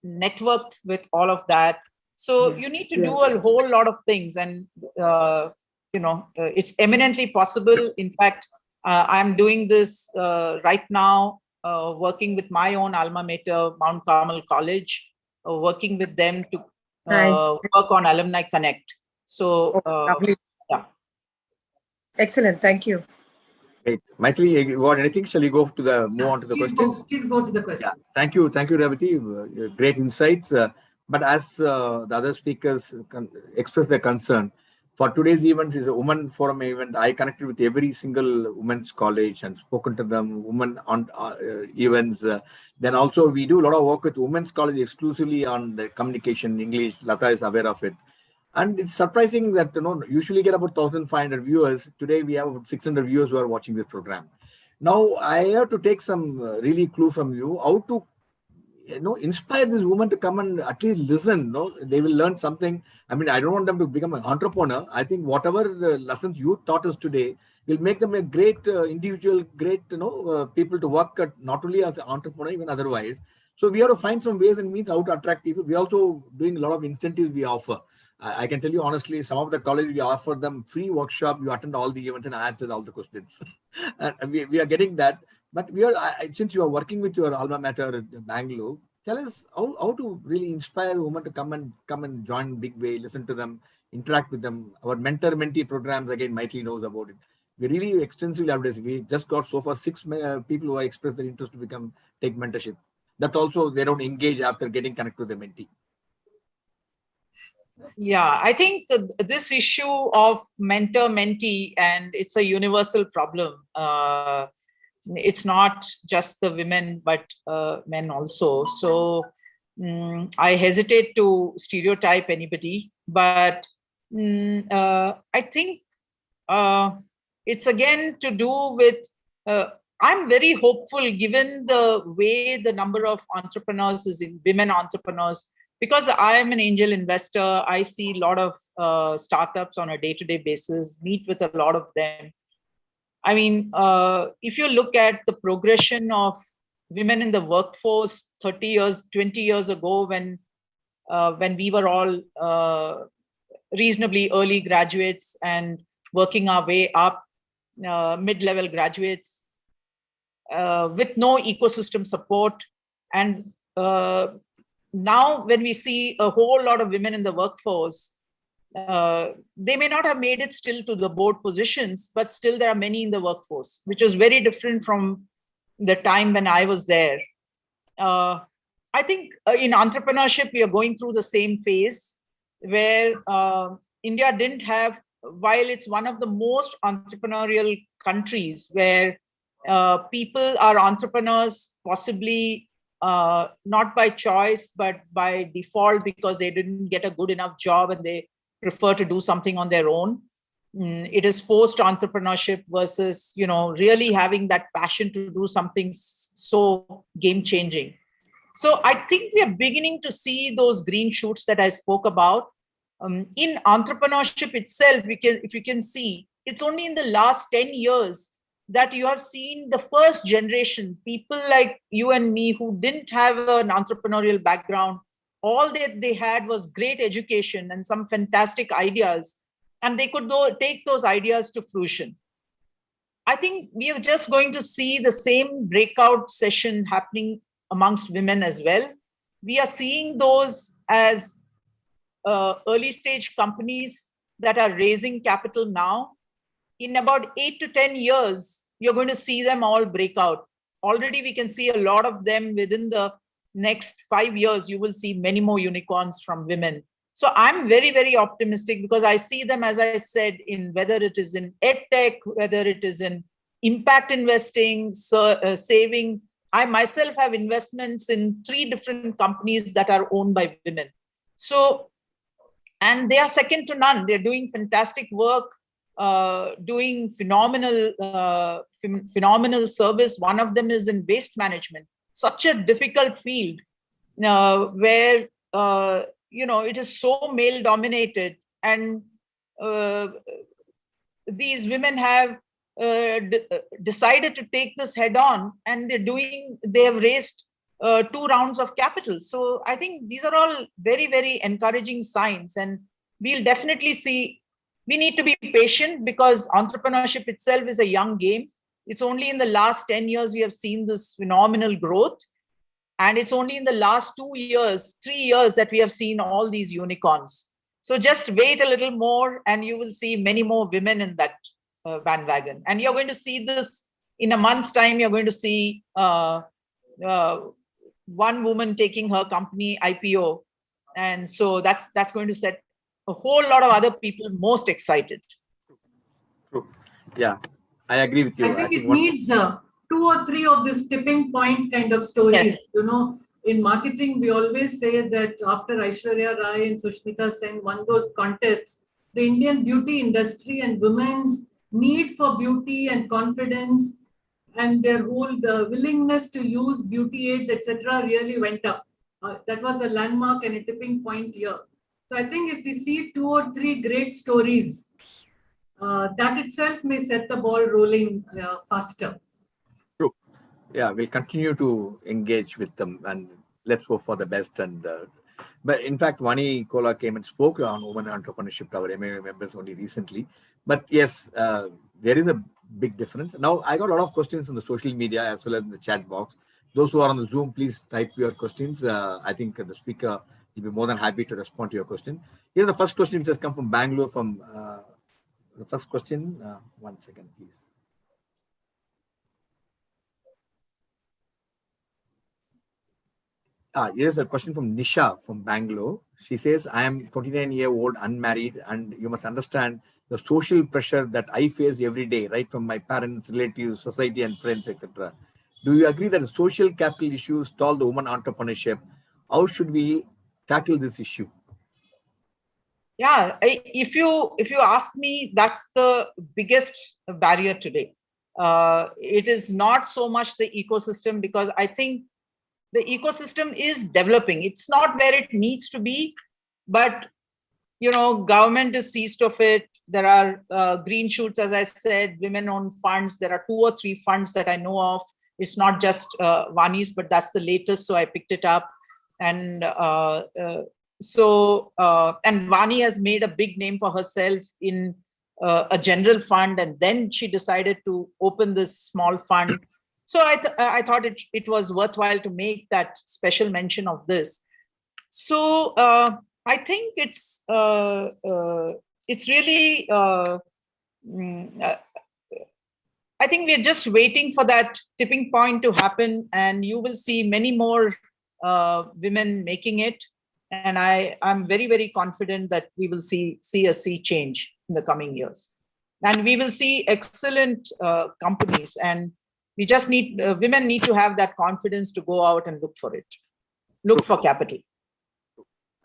network with all of that. So you need to do a whole lot of things. And it's eminently possible. In fact, I'm doing this right now, working with my own alma mater, Mount Carmel College, working with them to work on Alumni Connect. So, yeah. Excellent. Thank you. Great. Mythili, you got anything? Shall we move on to the questions? Please go to the question. Yeah. Thank you, Revathy. Great insights. But as the other speakers express their concern, for today's event is a women forum event. I connected with every single women's college and spoken to them, women on events. Then also we do a lot of work with women's college exclusively on the communication, English. Lata is aware of it. And it's surprising that, usually get about 1,500 viewers. Today we have about 600 viewers who are watching this program. Now I have to take some really clue from you, how to inspire this woman to come and at least listen. They will learn something. I mean, I don't want them to become an entrepreneur. I think whatever the lessons you taught us today will make them a great individual, great people to work at, not only as an entrepreneur, even otherwise. So we have to find some ways and means how to attract people. We are also doing a lot of incentives we offer. I can tell you honestly, some of the colleges, we offer them free workshop. You attend all the events and answer all the questions. And we are getting that. But since you are working with your alma mater at Bangalore, tell us how to really inspire women to come and join big way, listen to them, interact with them. Our mentor-mentee programs, again, Mythili knows about it. We really extensively advertise. We just got so far 6 people who have expressed their interest to take mentorship. That also they don't engage after getting connected with the mentee. Yeah, I think this issue of mentor-mentee, and it's a universal problem. It's not just the women, but men also. So I hesitate to stereotype anybody, but I think it's again to do with, I'm very hopeful given the way the number of entrepreneurs is in women entrepreneurs, because I am an angel investor. I see a lot of startups on a day-to-day basis, meet with a lot of them. I mean, if you look at the progression of women in the workforce 30 years, 20 years ago, when we were all reasonably early graduates and working our way up, mid-level graduates, with no ecosystem support. And now when we see a whole lot of women in the workforce, they may not have made it still to the board positions, but still there are many in the workforce, which is very different from the time when I was there. I think in entrepreneurship, we are going through the same phase where India didn't have, while it's one of the most entrepreneurial countries where people are entrepreneurs, possibly not by choice, but by default, because they didn't get a good enough job and they prefer to do something on their own. It is forced entrepreneurship versus, really having that passion to do something so game-changing. So I think we are beginning to see those green shoots that I spoke about. In entrepreneurship itself, if you can see, it's only in the last 10 years that you have seen the first generation, people like you and me who didn't have an entrepreneurial background. All that they had was great education and some fantastic ideas, and they could take those ideas to fruition. I think we are just going to see the same breakout session happening amongst women as well. We are seeing those as early stage companies that are raising capital now. In about 8 to 10 years, you're going to see them all break out. Already we can see a lot of them within the next 5 years. You will see many more unicorns from women. So I'm very, very optimistic because I see them, as I said, in whether it is in edtech, whether it is in impact investing, saving. I myself have investments in 3 different companies that are owned by women. So, and they are second to none. They're doing fantastic work, doing phenomenal service. One of them is in waste management, such a difficult field where it is so male dominated, and these women have decided to take this head on, and they have raised 2 rounds of capital. So I think these are all very, very encouraging signs, and we'll definitely see. We need to be patient because entrepreneurship itself is a young game. It's only in the last 10 years we have seen this phenomenal growth. And it's only in the last 2 years, 3 years that we have seen all these unicorns. So just wait a little more and you will see many more women in that bandwagon. And you're going to see this in a month's time. You're going to see one woman taking her company IPO. And so that's going to set a whole lot of other people most excited. True. Yeah, I agree with you. I think it needs 2 or 3 of this tipping point kind of stories. Yes. In marketing, we always say that after Aishwarya Rai and Sushmita Sen won those contests, the Indian beauty industry and women's need for beauty and confidence and their whole willingness to use beauty aids, etc., really went up. That was a landmark and a tipping point here. So I think if we see 2 or 3 great stories, that itself may set the ball rolling faster. True. Yeah, we'll continue to engage with them and let's hope for the best. And but in fact, Vani Kola came and spoke on women entrepreneurship to our MMA members only recently. But yes, there is a big difference. Now, I got a lot of questions on the social media as well as in the chat box. Those who are on the Zoom, please type your questions. I think the speaker will be more than happy to respond to your question. Here's the first question which has come from Bangalore. From the first question, 1 second, please. Here's a question from Nisha from Bangalore. She says, I am 29-year-old, unmarried, and you must understand the social pressure that I face every day, right from my parents, relatives, society, and friends, etc. Do you agree that the social capital issues stall the woman entrepreneurship? How should we tackle this issue? Yeah, if you ask me, that's the biggest barrier today. It is not so much the ecosystem, because I think the ecosystem is developing. It's not where it needs to be, but government is seized of it. There are green shoots, as I said, women-owned funds. There are 2 or 3 funds that I know of. It's not just Vani's, but that's the latest, so I picked it up. And and Vani has made a big name for herself in a general fund, and then she decided to open this small fund. So I thought it was worthwhile to make that special mention of this. So I think it's really, I think we're just waiting for that tipping point to happen, and you will see many more women making it. And I'm very, very confident that we will see a sea change in the coming years. And we will see excellent companies, and we just need, women need to have that confidence to go out and look for it, look for capital.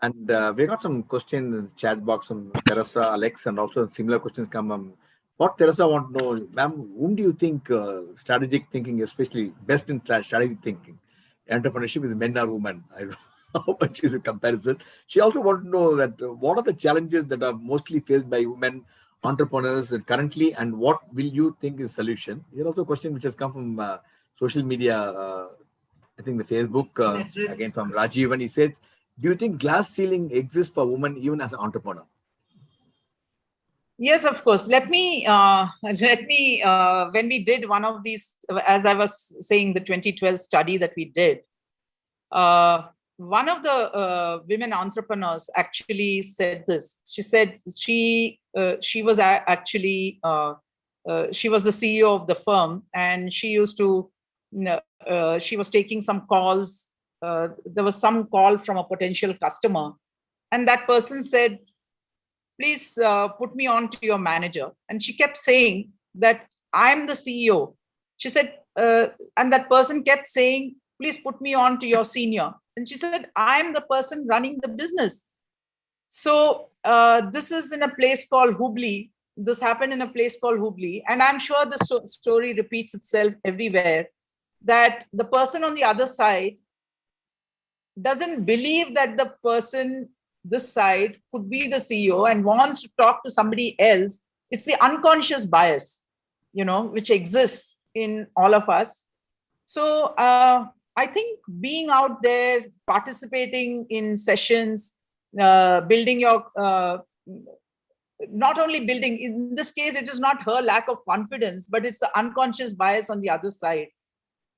And we got some questions in the chat box from Teresa, Alex, and also similar questions come. What Teresa want to know, ma'am, whom do you think strategic thinking, especially best in strategic thinking, entrepreneurship, is men or women? I don't know how much is a comparison. She also want to know that what are the challenges that are mostly faced by women entrepreneurs currently, and what will you think is solution? Here also a question which has come from social media, I think the Facebook, again from Rajiv, and he said, do you think glass ceiling exists for women even as an entrepreneur? Yes, of course. Let me, when we did one of these, as I was saying, the 2012 study that we did, one of the women entrepreneurs actually said this. She said she was actually, she was the CEO of the firm, and she used to, she was taking some calls. There was some call from a potential customer, and that person said, please put me on to your manager. And she kept saying that I'm the CEO. She said, and that person kept saying, please put me on to your senior. And she said, I'm the person running the business. So this is in a place called Hubli. This happened in a place called Hubli. And I'm sure the story repeats itself everywhere, that the person on the other side doesn't believe that the person this side could be the CEO and wants to talk to somebody else. It's the unconscious bias, which exists in all of us. So I think being out there, participating in sessions, building your, not only building, in this case, it is not her lack of confidence, but it's the unconscious bias on the other side.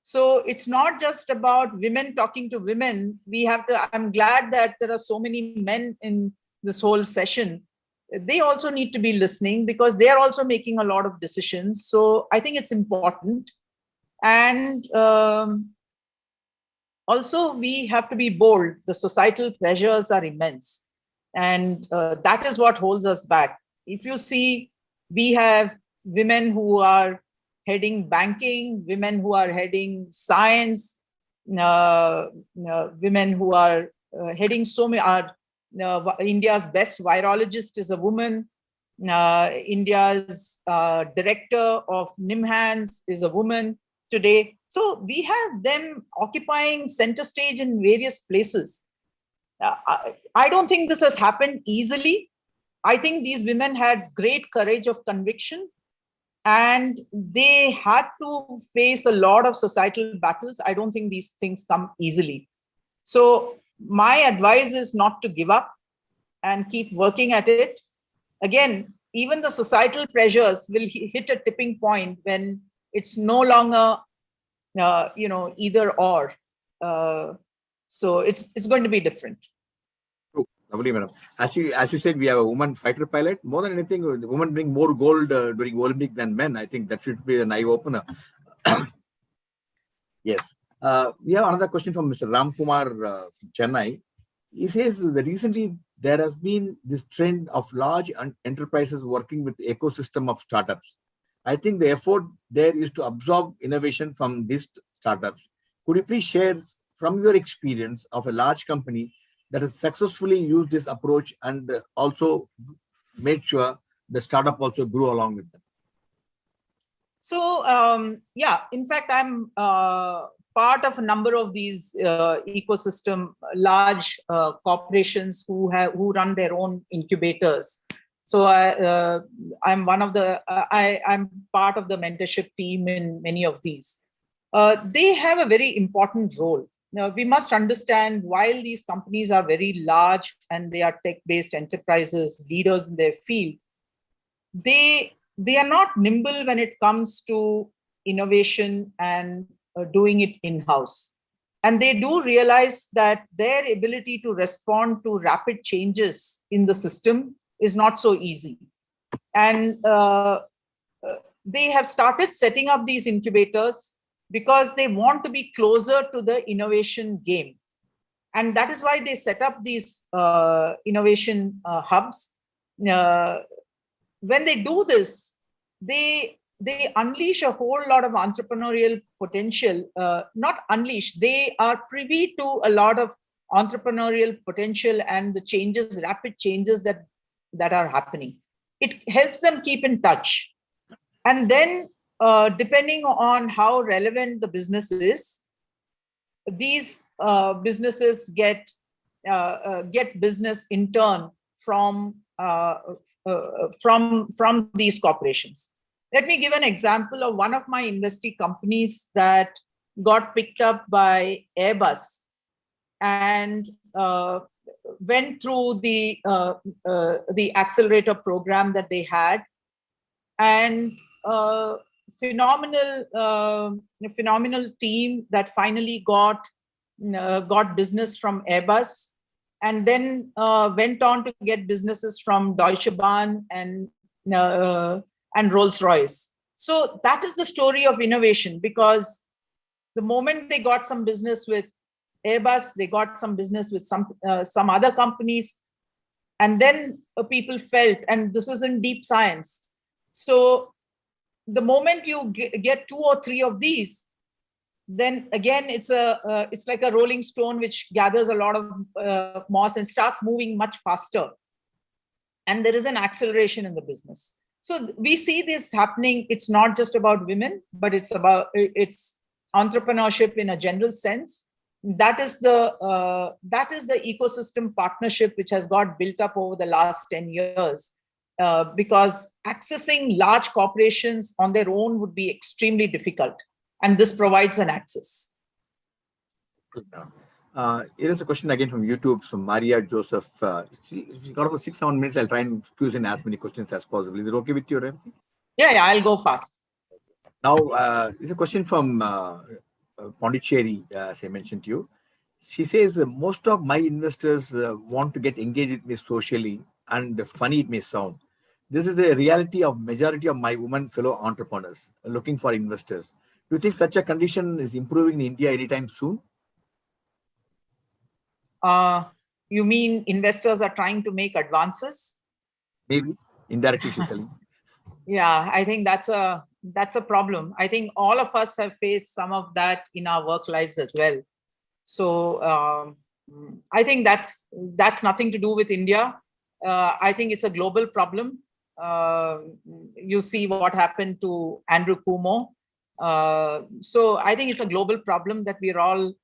So it's not just about women talking to women. We have to, I'm glad that there are so many men in this whole session. They also need to be listening because they're also making a lot of decisions. So I think it's important. And also we have to be bold. The societal pressures are immense. And that is what holds us back. If you see, we have women who are heading banking, women who are heading science, women who are heading so many. India's best virologist is a woman. India's director of NIMHANS is a woman today. So we have them occupying center stage in various places. I don't think this has happened easily. I think these women had great courage of conviction, and they had to face a lot of societal battles. I don't think these things come easily. So my advice is not to give up and keep working at it. Again, even the societal pressures will hit a tipping point when it's no longer, either or. So it's going to be different. Lovely, madam. As you said, we have a woman fighter pilot. More than anything, the women bring more gold during Olympic than men. I think that should be an eye opener. Yes. We have another question from Mr. Ram Kumar from Chennai. He says that recently there has been this trend of large enterprises working with the ecosystem of startups. I think the effort there is to absorb innovation from these startups. Could you please share from your experience of a large company that has successfully used this approach and also made sure the startup also grew along with them? Yeah, in fact, I'm part of a number of these ecosystem, large corporations who run their own incubators. So I'm one of the, I'm part of the mentorship team in many of these. They have a very important role. Now, we must understand, while these companies are very large and they are tech-based enterprises, leaders in their field, they are not nimble when it comes to innovation and doing it in-house. And they do realize that their ability to respond to rapid changes in the system is not so easy. And they have started setting up these incubators because they want to be closer to the innovation game. And that is why they set up these innovation hubs. When they do this, they unleash a whole lot of entrepreneurial potential. Not unleash, they are privy to a lot of entrepreneurial potential and the changes, rapid changes that are happening. It helps them keep in touch. And then depending on how relevant the business is, these businesses get business in turn from these corporations. Let me give an example of one of my investee companies that got picked up by Airbus and went through the accelerator program that they had, and phenomenal team that finally got business from Airbus, and then went on to get businesses from Deutsche Bahn and Rolls-Royce. So that is the story of innovation, because the moment they got some business with Airbus, they got some business with some other companies, and then people felt, and this is in deep science. So the moment you get 2 or 3 of these, then again it's like a rolling stone which gathers a lot of moss and starts moving much faster, and there is an acceleration in the business. So we see this happening. It's not just about women, but it's entrepreneurship in a general sense. That is the ecosystem partnership which has got built up over the last 10 years. Because accessing large corporations on their own would be extremely difficult. And this provides an access. Here is a question again from YouTube, from Maria Joseph. She got about 6-7 minutes. I'll try and squeeze in as many questions as possible. Is it okay with you, Revathy? Yeah, I'll go fast. Now, it's a question from Pondicherry, as I mentioned to you. She says, most of my investors want to get engaged with me socially, and funny it may sound. This is the reality of majority of my women fellow entrepreneurs looking for investors. Do you think such a condition is improving in India anytime soon? You mean investors are trying to make advances? Maybe indirectly, she's telling. Yeah, I think that's a problem. I think all of us have faced some of that in our work lives as well. So I think that's nothing to do with India. I think it's a global problem. You see what happened to Andrew Cuomo. So I think it's a global problem that we're all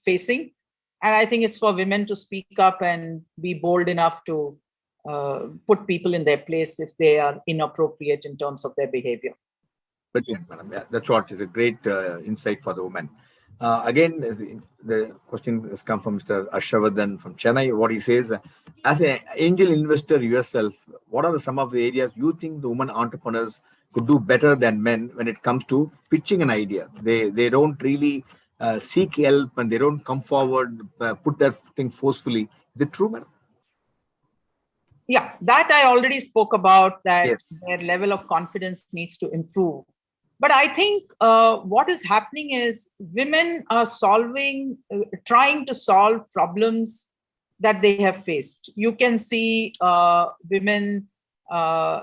facing. And I think it's for women to speak up and be bold enough to put people in their place if they are inappropriate in terms of their behavior. Brilliant, madam. Yeah, that's what is a great insight for the women. Again, the question has come from Mr. Ashavardhan from Chennai. What he says, as an angel investor yourself, what are some of the areas you think the women entrepreneurs could do better than men when it comes to pitching an idea? They don't really seek help, and they don't come forward, put their thing forcefully. Is it true, madam? Yeah, that I already spoke about, that yes, their level of confidence needs to improve. But I think what is happening is women are trying to solve problems that they have faced. You can see women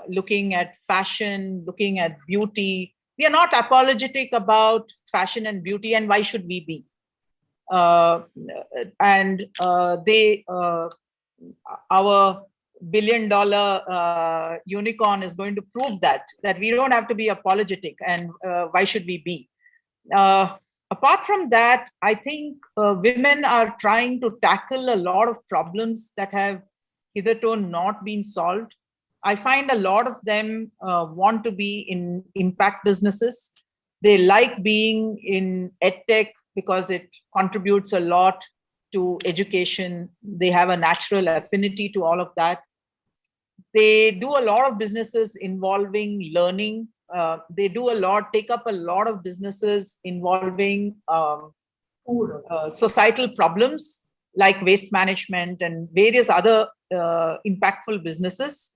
looking at fashion, looking at beauty. We are not apologetic about fashion and beauty, and why should we be? Our billion-dollar unicorn is going to prove that we don't have to be apologetic, and why should we be? Apart from that, I think women are trying to tackle a lot of problems that have hitherto not been solved. I find a lot of them want to be in impact businesses. They like being in edtech because it contributes a lot to education. They have a natural affinity to all of that. They do a lot of businesses involving learning. They take up a lot of businesses involving societal problems like waste management and various other impactful businesses.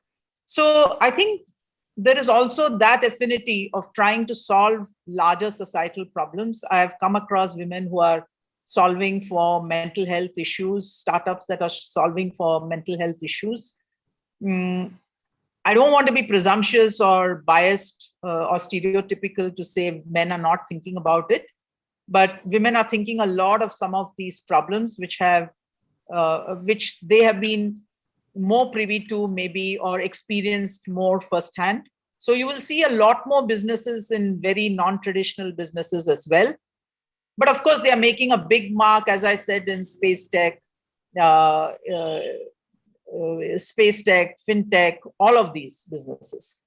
So I think there is also that affinity of trying to solve larger societal problems. I have come across women who are solving for mental health issues, startups that are solving for mental health issues. I don't want to be presumptuous or biased or stereotypical to say men are not thinking about it, but women are thinking a lot of some of these problems which they have been more privy to maybe or experienced more firsthand. So you will see a lot more businesses in very non-traditional businesses as well. But of course, they are making a big mark, as I said, in space tech, fintech, all of these businesses.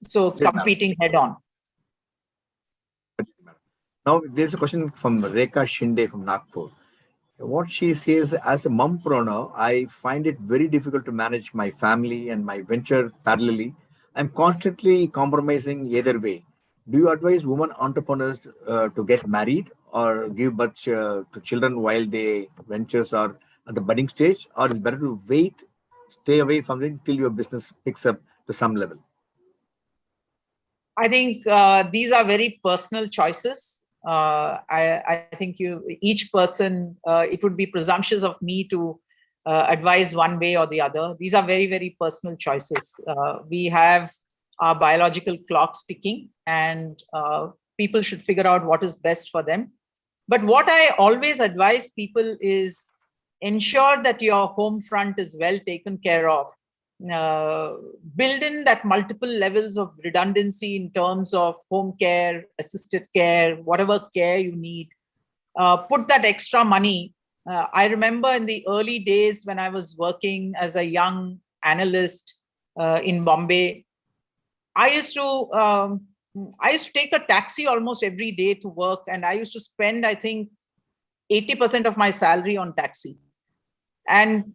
So competing head on. Now, there's a question from Rekha Shinde from Nagpur. What she says, as a mompreneur, I find it very difficult to manage my family and my venture parallelly. I'm constantly compromising either way. Do you advise women entrepreneurs to get married or give birth to children while their ventures are at the budding stage, or is better to wait, stay away from it till your business picks up to some level? I think these are very personal choices. I think each person, it would be presumptuous of me to advise one way or the other. These are very, very personal choices. We have our biological clocks ticking, and people should figure out what is best for them. But what I always advise people is ensure that your home front is well taken care of. Build in that multiple levels of redundancy in terms of home care, assisted care, whatever care you need. Put that extra money. I remember in the early days when I was working as a young analyst in Bombay, I used to take a taxi almost every day to work, and I used to spend, I think, 80% of my salary on taxi. And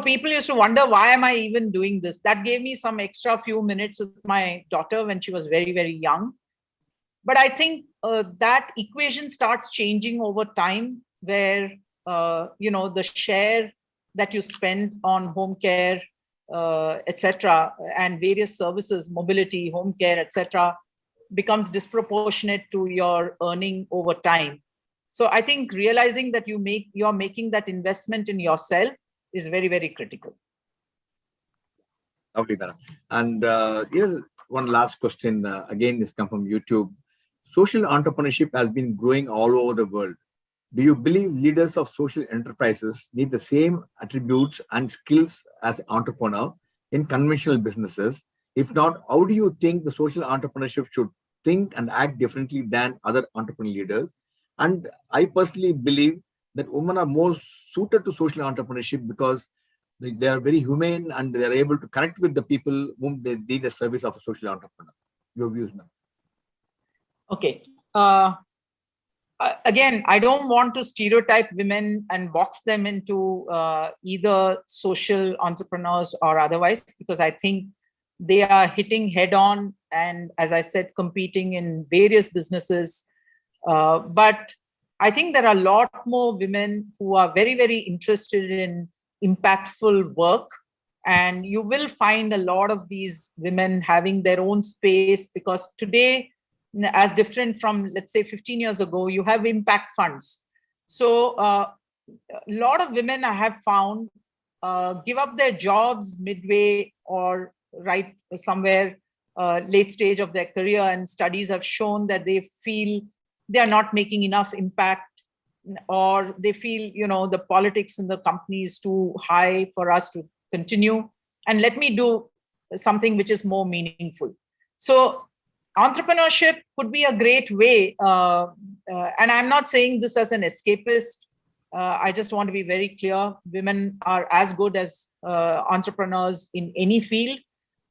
people used to wonder, why am I even doing this? That gave me some extra few minutes with my daughter when she was very, very young. But I think that equation starts changing over time, where, the share that you spend on home care, etc., and various services, mobility, home care, etc., becomes disproportionate to your earning over time. So I think realizing that you're making that investment in yourself is very, very critical. Lovely, madam. And here's one last question. Again, this comes from YouTube. Social entrepreneurship has been growing all over the world. Do you believe leaders of social enterprises need the same attributes and skills as entrepreneur in conventional businesses? If not, how do you think the social entrepreneurship should think and act differently than other entrepreneurial leaders? And I personally believe that women are more suited to social entrepreneurship because they are very humane and they are able to connect with the people whom they need a service of a social entrepreneur. Your views, ma'am. Okay. Again, I don't want to stereotype women and box them into either social entrepreneurs or otherwise, because I think they are hitting head on and, as I said, competing in various businesses. But I think there are a lot more women who are very, very interested in impactful work. And you will find a lot of these women having their own space, because today, as different from, let's say, 15 years ago, you have impact funds. So a lot of women I have found give up their jobs midway or right somewhere late stage of their career, and studies have shown that they feel they are not making enough impact, or they feel, the politics in the company is too high for us to continue. and let me do something which is more meaningful. So entrepreneurship could be a great way. And I'm not saying this as an escapist. I just want to be very clear. Women are as good as entrepreneurs in any field,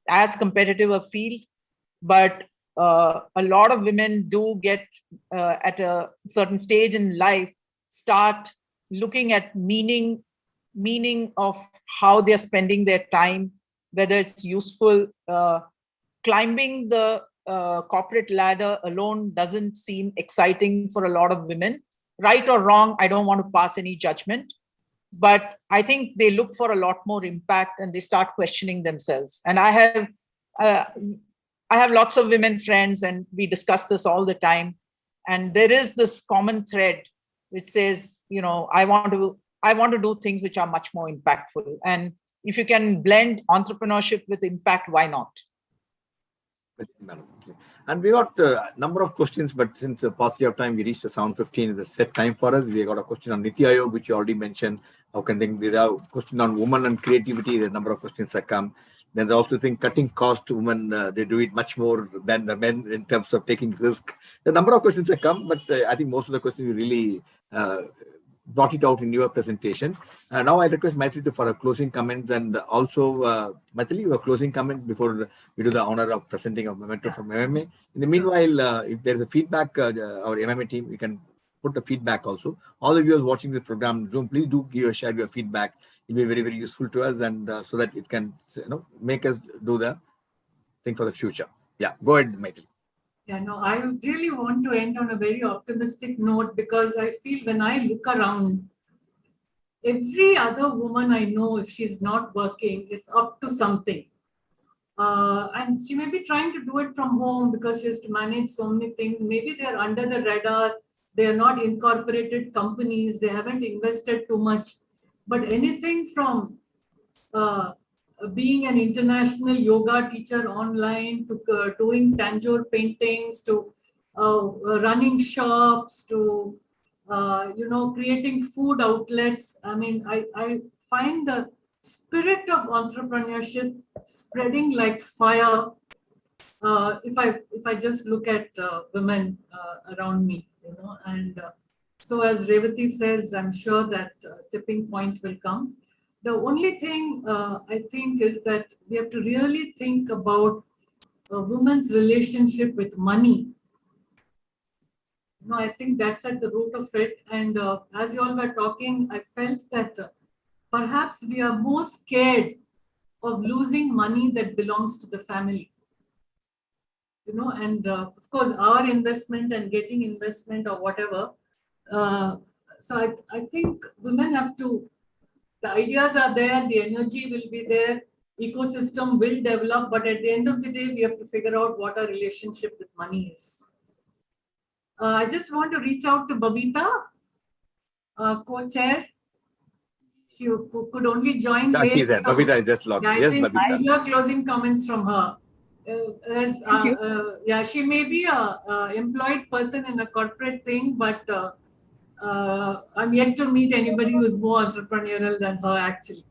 as competitive a field. But a lot of women do get at a certain stage in life, start looking at meaning of how they're spending their time, whether it's useful. Climbing the corporate ladder alone doesn't seem exciting for a lot of women. Right or wrong, I don't want to pass any judgment, but I think they look for a lot more impact and they start questioning themselves. And I have lots of women friends and we discuss this all the time. And there is this common thread which says, I want to do things which are much more impactful. And if you can blend entrepreneurship with impact, why not? And we got a number of questions, but since the paucity of time, we reached the 7:15 is the set time for us. We got a question on Niti Aayog, which you already mentioned. How can they? There are question on women and creativity. There's a number of questions that come. Then they also think cutting cost to women, they do it much more than the men in terms of taking risk. The number of questions that come, but I think most of the questions you really brought it out in your presentation. Now I request Mythili for a closing comments, and also Mythili, your closing comments before we do the honor of presenting a memento from MMA. In the meanwhile, if there's a feedback, our MMA team, you can put the feedback also. All the viewers watching the program Zoom, please do share your feedback. It will be very, very useful to us, and so that it can make us do the thing for the future. Yeah, go ahead, Mythili. Yeah, no, I really want to end on a very optimistic note, because I feel when I look around, every other woman I know, if she's not working, is up to something. And she may be trying to do it from home because she has to manage so many things. Maybe they're under the radar. They are not incorporated companies. They haven't invested too much. But anything from being an international yoga teacher online, to doing Tanjore paintings, to running shops, to creating food outlets. I mean, I find the spirit of entrepreneurship spreading like fire. If I just look at women around me, and so as Revathy says, I'm sure that tipping point will come. The only thing I think is that we have to really think about a woman's relationship with money. I think that's at the root of it. And as you all were talking, I felt that perhaps we are more scared of losing money that belongs to the family. And of course, our investment and getting investment or whatever. So I think women have to, the ideas are there, the energy will be there, ecosystem will develop, but at the end of the day, we have to figure out what our relationship with money is. I just want to reach out to Babita, co-chair. She could only join late. So, Babita is just logged. Yes, Babita. Your closing comments from her. She may be a employed person in a corporate thing, but I'm yet to meet anybody who's more entrepreneurial than her, actually.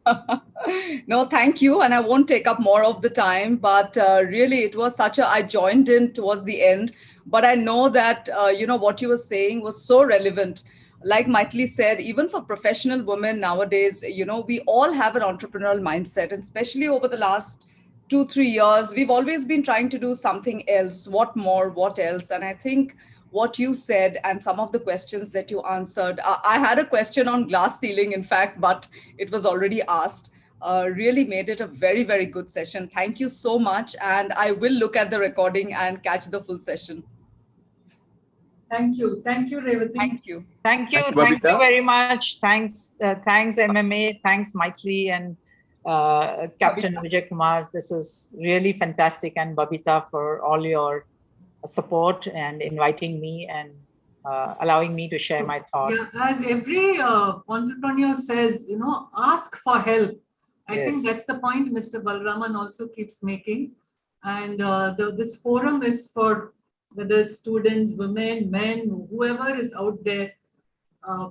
No, thank you. And I won't take up more of the time, but really it was I joined in towards the end, but I know that, what you were saying was so relevant. Like Mythili said, even for professional women nowadays, we all have an entrepreneurial mindset, and especially over the last 2-3 years, we've always been trying to do something else. What more, what else? And I think what you said and some of the questions that you answered, I had a question on glass ceiling, in fact, but it was already asked, really made it a very, very good session. Thank you so much. And I will look at the recording and catch the full session. Thank you. Thank you, Revathy. Thank you. Thank you very much. Thanks, MMA. Thanks, Mythili and Captain Vijay Kumar. This is really fantastic. And Babita, for all your support and inviting me and allowing me to share my thoughts. Yeah, as every entrepreneur says, ask for help. I think that's the point Mr. Balraman also keeps making. And this forum is for whether it's students, women, men, whoever is out there,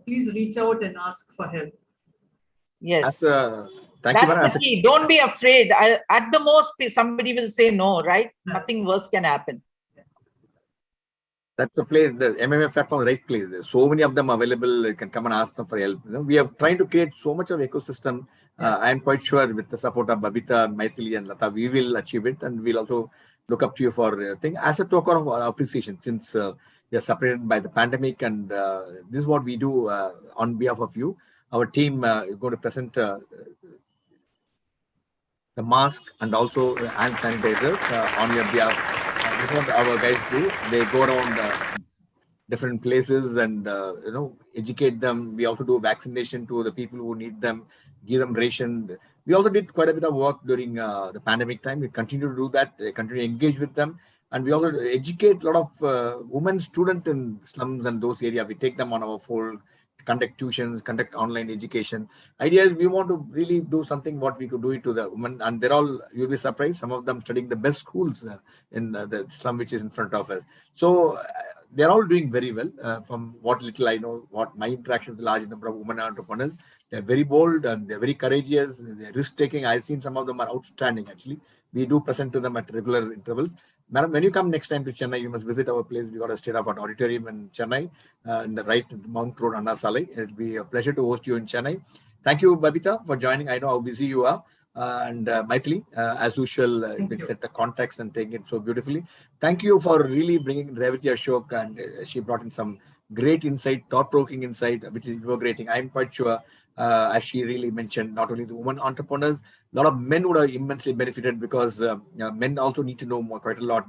please reach out and ask for help. Yes. Thank you, That's madam. the key. Don't be afraid. At the most, somebody will say no, right? Nothing worse can happen. That's the place, the MMA platform, right place. There's so many of them available. You can come and ask them for help. We are trying to create so much of ecosystem. I am quite sure with the support of Babita, Mythili, and Lata, we will achieve it, and we'll also look up to you for thing as a token of our appreciation, since we are separated by the pandemic, and this is what we do on behalf of you. Our team is going to present the mask and also hand sanitizer on your behalf. This is what our guys do. They go around different places and educate them. We also do vaccination to the people who need them, give them ration. We also did quite a bit of work during the pandemic time. We continue to do that, continue to engage with them, and we also educate a lot of women students in slums and those areas. We take them on our fold, conduct tuitions, conduct online education. Idea is we want to really do something what we could do it to the women, and they're all, you'll be surprised, some of them studying the best schools in the slum which is in front of us. So they're all doing very well. From what little I know, what my interaction with a large number of women entrepreneurs, they're very bold and they're very courageous. They're risk-taking. I've seen some of them are outstanding, actually. We do present to them at regular intervals. Madam, when you come next time to Chennai, you must visit our place. We got a state-of-art auditorium in Chennai, in the right Mount Road, Anna Salai. It'll be a pleasure to host you in Chennai. Thank you, Babita, for joining. I know how busy you are. And Mythili, as usual, set the context and taking it so beautifully. Thank you for really bringing Revathy Ashok, and she brought in some great insight, thought-provoking insight, which is invigorating. I'm quite sure, as she really mentioned, not only the women entrepreneurs, a lot of men would have immensely benefited, because men also need to know more, quite a lot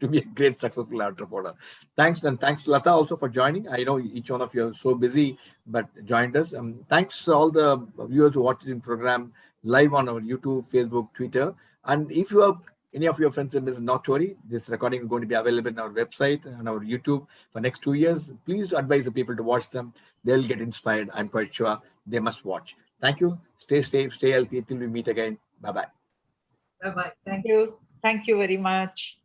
to be a great successful entrepreneur. Thanks, and thanks Lata also for joining. I know each one of you are so busy, but joined us. Thanks to all the viewers who watched the program live on our YouTube, Facebook, Twitter. And if you have any of your friends in business, not to worry, this recording is going to be available on our website and our YouTube for next 2 years. Please advise the people to watch them. They'll get inspired. I'm quite sure they must watch. Thank you. Stay safe, stay healthy till we meet again. Bye-bye. Bye-bye. Thank you. Thank you very much.